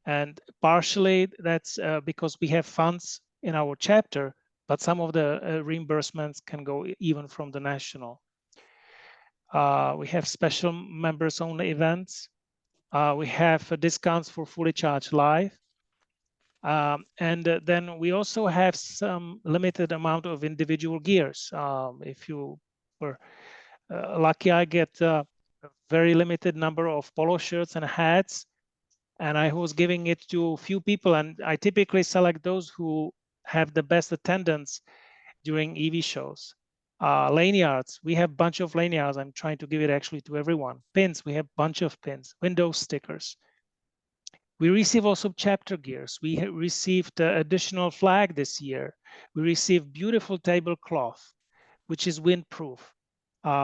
A: And partially that's because we have funds in our chapter, but some of the reimbursements can go even from the national. We have special members only events. We have discounts for Fully Charged Live. And then we also have some limited amount of individual gears. If you were lucky, I get a very limited number of polo shirts and hats, and I was giving it to a few people, and I typically select those who have the best attendance during EV shows. Lanyards, we have a bunch of lanyards. I'm trying to give it actually to everyone. Pins, we have a bunch of pins. Window stickers. We receive also chapter gears. We received additional flag this year. We received beautiful tablecloth, which is windproof.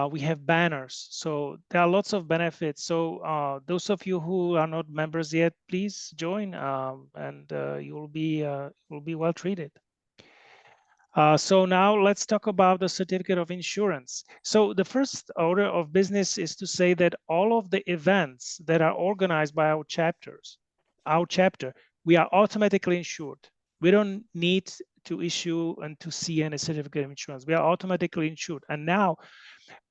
A: We have banners. So there are lots of benefits. So those of you who are not members yet, please join, and you will be well treated. So now let's talk about the certificate of insurance. So the first order of business is to say that all of the events that are organized by our chapter, we are automatically insured. We don't need to issue and to see any certificate of insurance. We are automatically insured. And now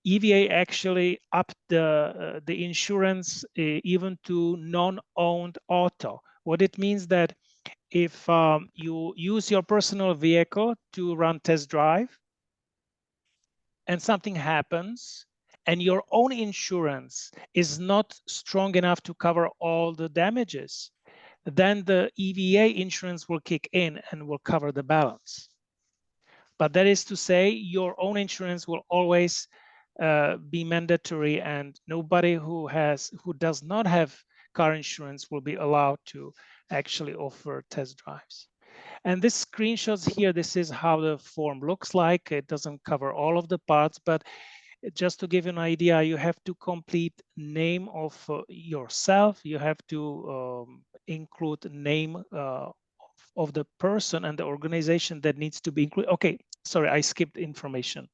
A: EVA actually upped the insurance even to non-owned auto. What it means that if you use your personal vehicle to run test drive and something happens and your own insurance is not strong enough to cover all the damages, then the EVA insurance will kick in and will cover the balance. But that is to say, your own insurance will always be mandatory, and nobody who does not have car insurance will be allowed to actually offer test drives. And this screenshots here, this is how the form looks like. It doesn't cover all of the parts, but just to give you an idea, you have to complete name of yourself. You have to include name of the person and the organization that needs to be included. Okay, sorry, I skipped information.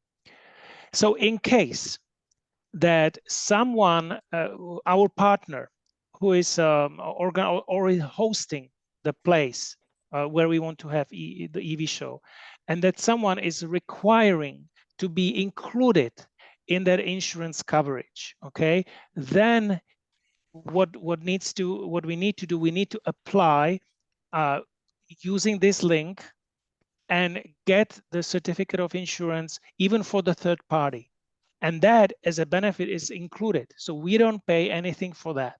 A: So in case that someone, our partner, who is or hosting the place where we want to have the EV show, and that someone is requiring to be included in that insurance coverage, okay, then what we need to do, we need to apply using this link and get the certificate of insurance even for the third party. And that as a benefit is included. So we don't pay anything for that.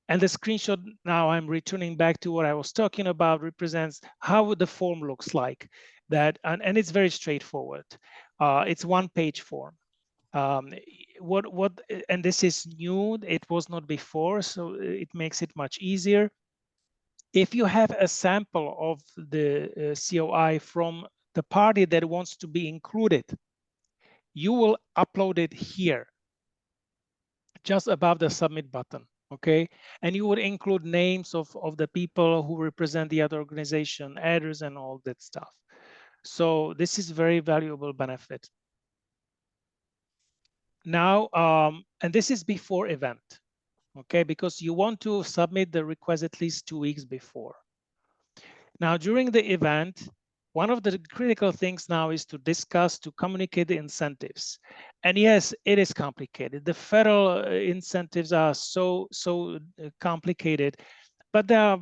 A: And the screenshot, now I'm returning back to what I was talking about, represents how the form looks like. And it's very straightforward. It's one-page form. and this is new, it was not before, so it makes it much easier. If you have a sample of the COI from the party that wants to be included, you will upload it here, just above the submit button, okay? And you would include names of the people who represent the other organization, address and all that stuff. So this is very valuable benefit. Now, and this is before event, okay? Because you want to submit the request at least 2 weeks before. Now, during the event, one of the critical things now is to discuss, to communicate the incentives. And yes, it is complicated. The federal incentives are so complicated, but they are,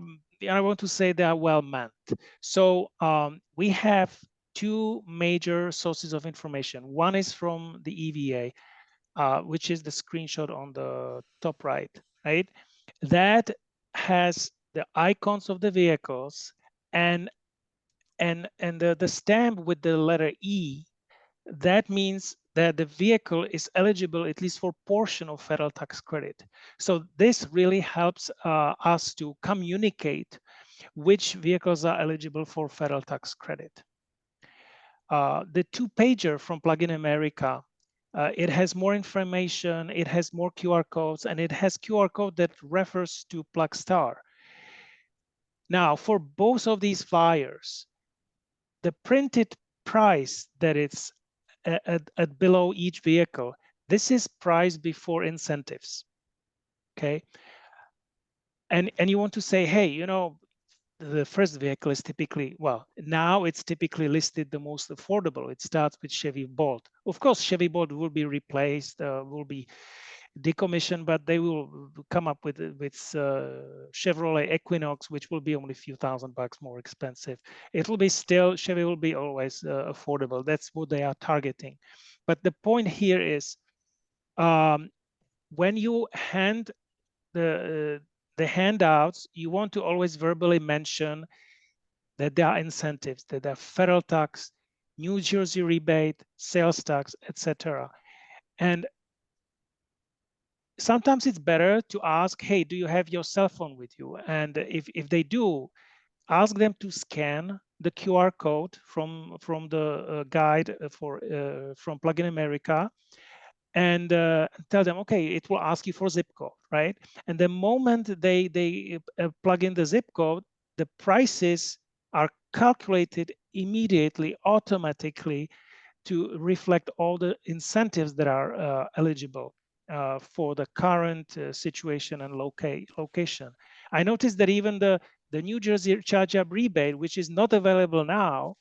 A: I want to say they are well meant. So we have two major sources of information. One is from the EVA, which is the screenshot on the top right, right? That has the icons of the vehicles and the stamp with the letter E. That means that the vehicle is eligible at least for a portion of federal tax credit. So this really helps us to communicate which vehicles are eligible for federal tax credit. The two-pager from Plug-in America, it has more information, it has more QR codes, and it has QR code that refers to PlugStar. Now, for both of these flyers, the printed price that it's at below each vehicle, this is price before incentives, okay? And you want to say, hey, you know, the first vehicle is typically, well, now it's typically listed the most affordable. It starts with Chevy Bolt. Of course, Chevy Bolt will be replaced, will be decommissioned, but they will come up with Chevrolet Equinox, which will be only a few $1,000s more expensive. It will be still, Chevy will be always affordable. That's what they are targeting. But the point here is, when you hand the handouts, you want to always verbally mention that there are incentives, that there are federal tax, New Jersey rebate, sales tax, etc. And sometimes it's better to ask, hey, do you have your cell phone with you? And if they do, ask them to scan the QR code from the guide from Plug-in America, and tell them, okay, it will ask you for zip code, right? And the moment they plug in the zip code, the prices are calculated immediately, automatically, to reflect all the incentives that are eligible for the current situation and location. I noticed that even the New Jersey charge-up rebate, which is not available now,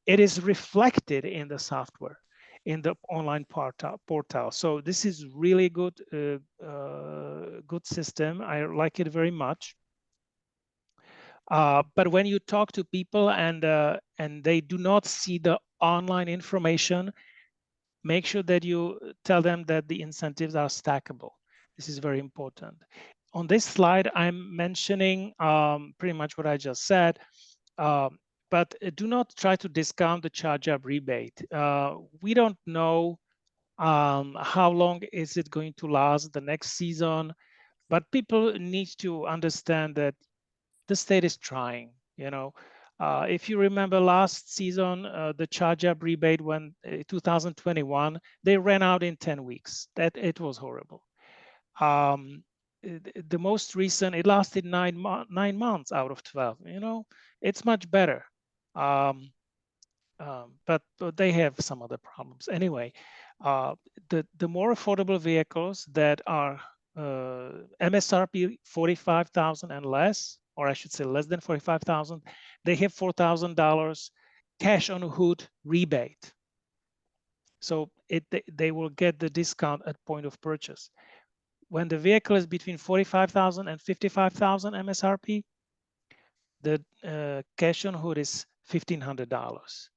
A: it is reflected in the software, in the online portal. So this is really good, good system. I like it very much. But when you talk to people and they do not see the online information, make sure that you tell them that the incentives are stackable. This is very important. On this slide, I'm mentioning pretty much what I just said, but do not try to discount the charge-up rebate. We don't know how long is it going to last the next season, but people need to understand that the state is trying, you know. If you remember last season, the charge-up rebate when 2021, they ran out in 10 weeks. That it was horrible. The most recent, it lasted 9 months out of 12. You know, it's much better. But they have some other problems. Anyway, the more affordable vehicles that are MSRP 45,000 and less, or I should say less than 45,000, they have $4,000 cash on a hood rebate. So they will get the discount at point of purchase. When the vehicle is between 45,000 and 55,000 MSRP, the cash on hood is $1,500.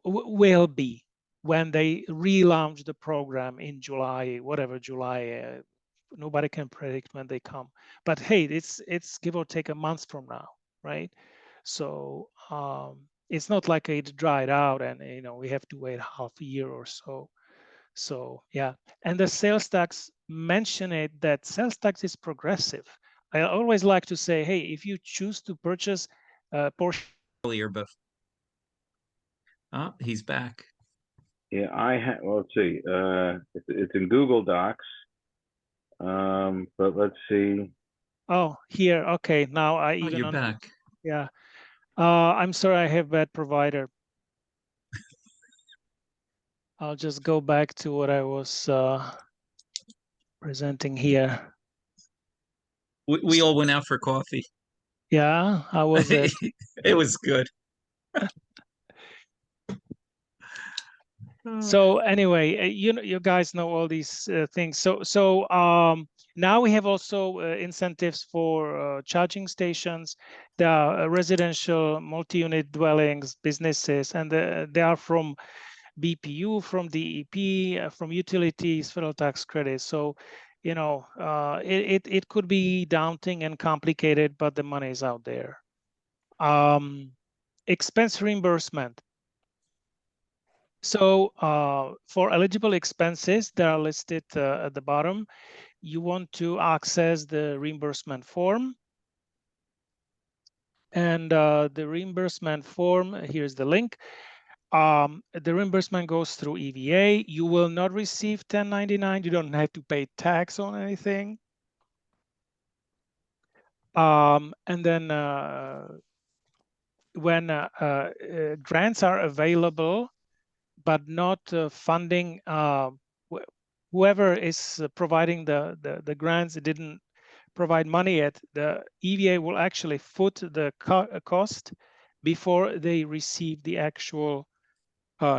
A: Will be when they relaunch the program in July, whatever July. Nobody can predict when they come, but hey, it's give or take a month from now, right? So it's not like it dried out and you know we have to wait half a year or so. So yeah, and the sales tax mention it that sales tax is progressive. I always like to say, hey, if you choose to purchase a portion
E: Earlier, but oh, he's back.
C: Yeah, well, let's see. It's in Google Docs. But let's see.
A: Oh, here. Okay, now I even
E: you're back.
A: Yeah. I'm sorry, I have bad provider. I'll just go back to what I was presenting here.
E: We all went out for coffee.
A: Yeah, how was it?
E: It was good.
A: So anyway, you guys know all these things. So now we have also incentives for charging stations. There are residential multi-unit dwellings, businesses, and they are from BPU, from DEP, from utilities, federal tax credits. So, you know, it could be daunting and complicated, but the money is out there. Expense reimbursement. So for eligible expenses that are listed at the bottom, you want to access the reimbursement form. And the reimbursement form, here's the link. The reimbursement goes through EVA. You will not receive 1099. You don't have to pay tax on anything. And then when grants are available, but not funding, whoever is providing the grants didn't provide money yet, the EVA will actually foot the cost before they receive the actual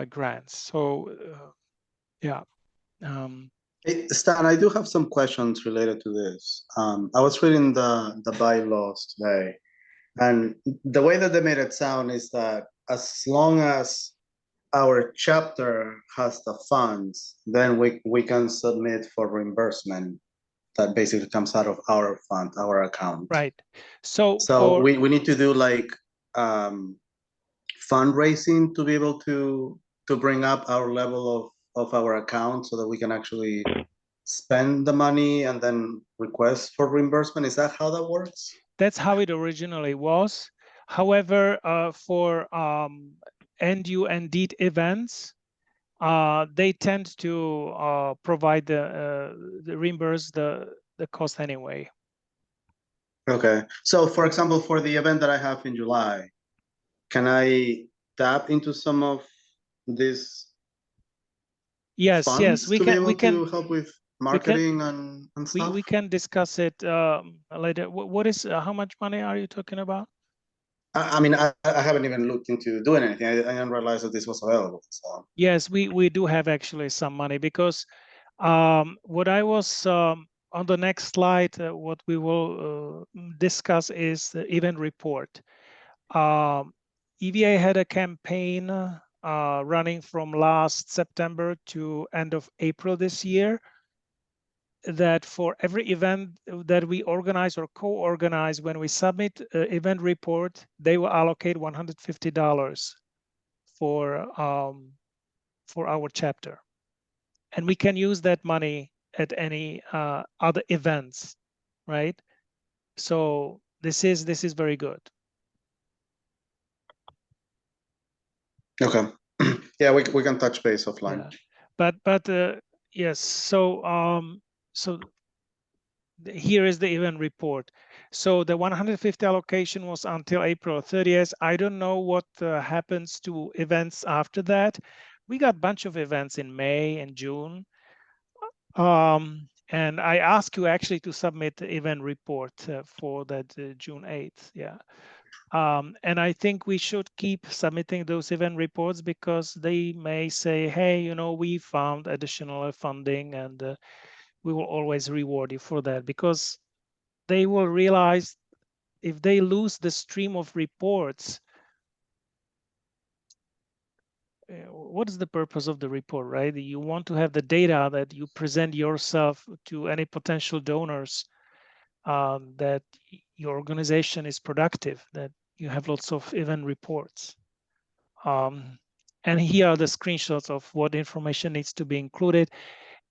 A: grants. So yeah.
B: Hey, Stan, I do have some questions related to this. I was reading the bylaws today, and the way that they made it sound is that as long as our chapter has the funds, then we can submit for reimbursement that basically comes out of our fund, our account.
A: Right. So
B: we need to do like fundraising to be able to bring up our level of our account so that we can actually spend the money and then request for reimbursement. Is that how that works?
A: That's how it originally was. However, for NU and DEED events, they tend to provide the reimburse the cost anyway.
B: Okay. So for example, for the event that I have in July, can I tap into some of this?
A: Yes, we can
B: to help with marketing and stuff.
A: We can discuss it later. What is how much money are you talking about?
B: I mean, I haven't even looked into doing anything. I didn't realize that this was available. So.
A: Yes, we do have actually some money because what I was on the next slide, what we will discuss is the event report. EVA had a campaign running from last September to end of April this year, that for every event that we organize or co-organize, when we submit an event report, they will allocate $150 for our chapter. And we can use that money at any other events, right? So this is very good.
B: Okay. Yeah, we can touch base offline.
A: Yeah. But yes, so so here is the event report. So the 150 allocation was until April 30th. I don't know what happens to events after that. We got a bunch of events in May and June. And I ask you actually to submit the event report for that June 8th. Yeah. And I think we should keep submitting those event reports because they may say, hey, you know, we found additional funding and we will always reward you for that, because they will realize if they lose the stream of reports, what is the purpose of the report, right? You want to have the data that you present yourself to any potential donors, that your organization is productive, that you have lots of event reports. And here are the screenshots of what information needs to be included.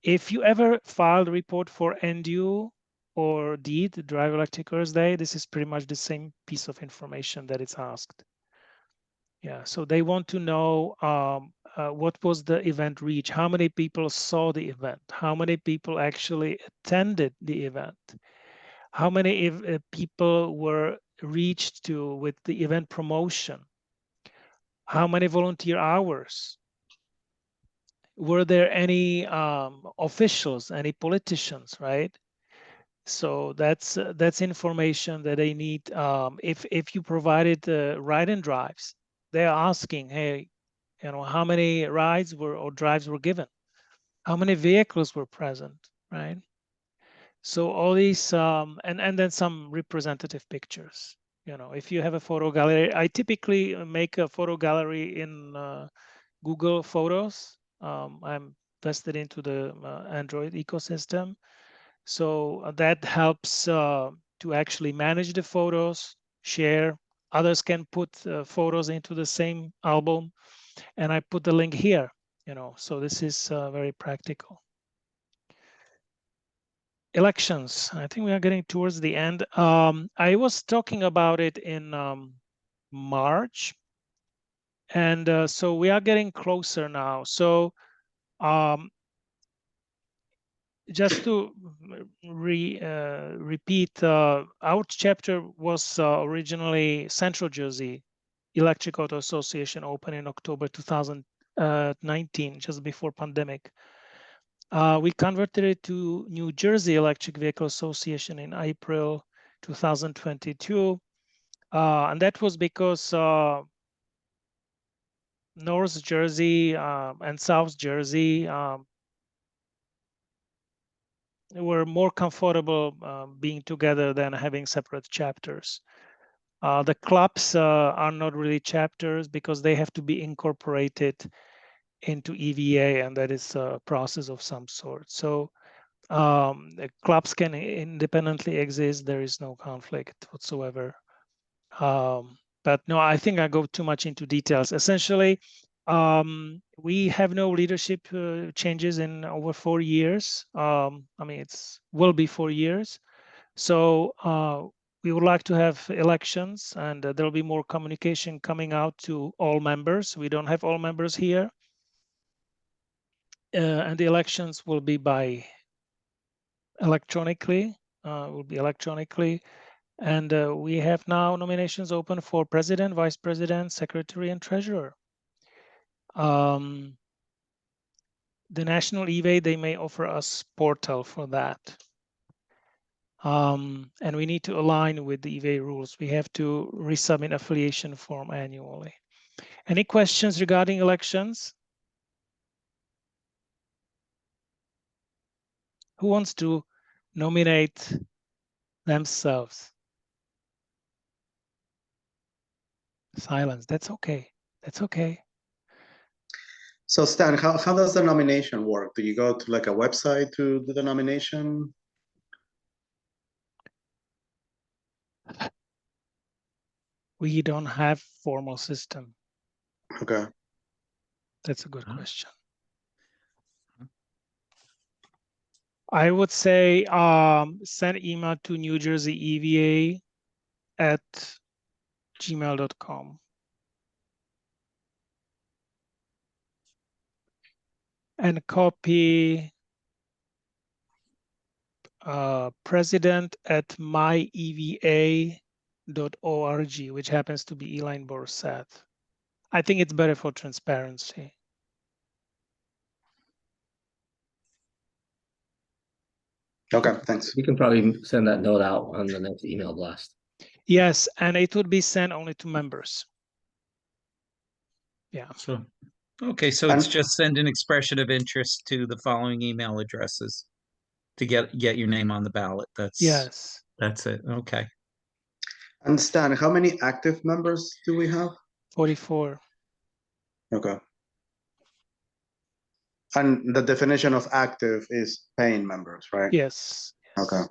A: If you ever filed a report for NDU or DEED, the Drive Electric Cars Day, this is pretty much the same piece of information that is asked. Yeah, so they want to know what was the event reach, how many people saw the event, how many people actually attended the event, how many people were reached to with the event promotion, how many volunteer hours, were there any officials, any politicians, right? So that's information that they need. If you provided ride and drives, they're asking, hey, how many rides were or drives were given, how many vehicles were present, right? So all these and then some representative pictures. If you have a photo gallery, I typically make a photo gallery in Google Photos. I'm vested into the Android ecosystem. So that helps to actually manage the photos, share. Others can put photos into the same album, and I put the link here. So this is very practical. Elections. I think we are getting towards the end. I was talking about it in March, and so we are getting closer now. So just to repeat, our chapter was originally Central Jersey Electric Auto Association, opened in October 2019, just before pandemic. We converted it to New Jersey Electric Vehicle Association in April 2022, and that was because North Jersey and South Jersey were more comfortable being together than having separate chapters. The clubs are not really chapters because they have to be incorporated into EVA, and that is a process of some sort. So the clubs can independently exist. There is no conflict whatsoever. But no, I think I go too much into details. Essentially, we have no leadership changes in over 4 years. I mean, will be 4 years. So we would like to have elections, and there will be more communication coming out to all members. We don't have all members here. And the elections will be electronically. And we have now nominations open for president, vice president, secretary, and treasurer. The national EVA, they may offer us portal for that. And we need to align with the EVA rules. We have to resubmit affiliation form annually. Any questions regarding elections? Who wants to nominate themselves? Silence. That's okay. That's okay.
B: So Stan, how does the nomination work? Do you go to like a website to do the nomination?
A: We don't have formal system.
B: Okay.
A: That's a good question. I would say send email to New Jersey EVA at gmail.com. And copy president at myeva.org, which happens to be Elaine Borsat. I think it's better for transparency.
B: Okay, thanks.
D: You can probably send that note out on the next email blast.
A: Yes, and it would be sent only to members. Yeah.
E: So, okay, so it's just send an expression of interest to the following email addresses to get your name on the ballot.
A: Yes.
E: That's it. Okay.
B: And Stan, how many active members do we have?
A: 44.
B: Okay. And the definition of active is paying members, right?
A: Yes.
B: Okay.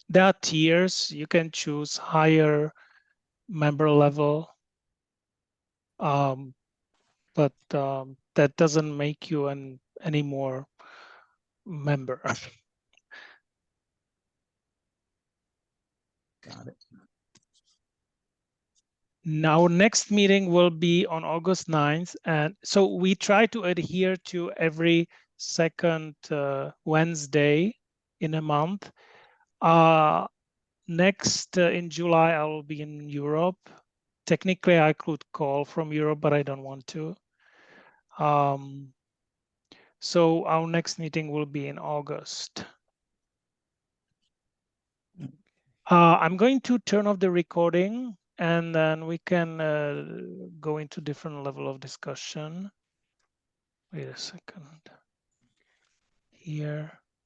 A: There are tiers. You can choose higher member level. but that doesn't make you any more member.
F: Got it.
A: Now, our next meeting will be on August 9th. And so we try to adhere to every second Wednesday in a month. Next in July, I will be in Europe. Technically, I could call from Europe, but I don't want to. So our next meeting will be in August. I'm going to turn off the recording, and then we can go into different level of discussion. Wait a second. Here.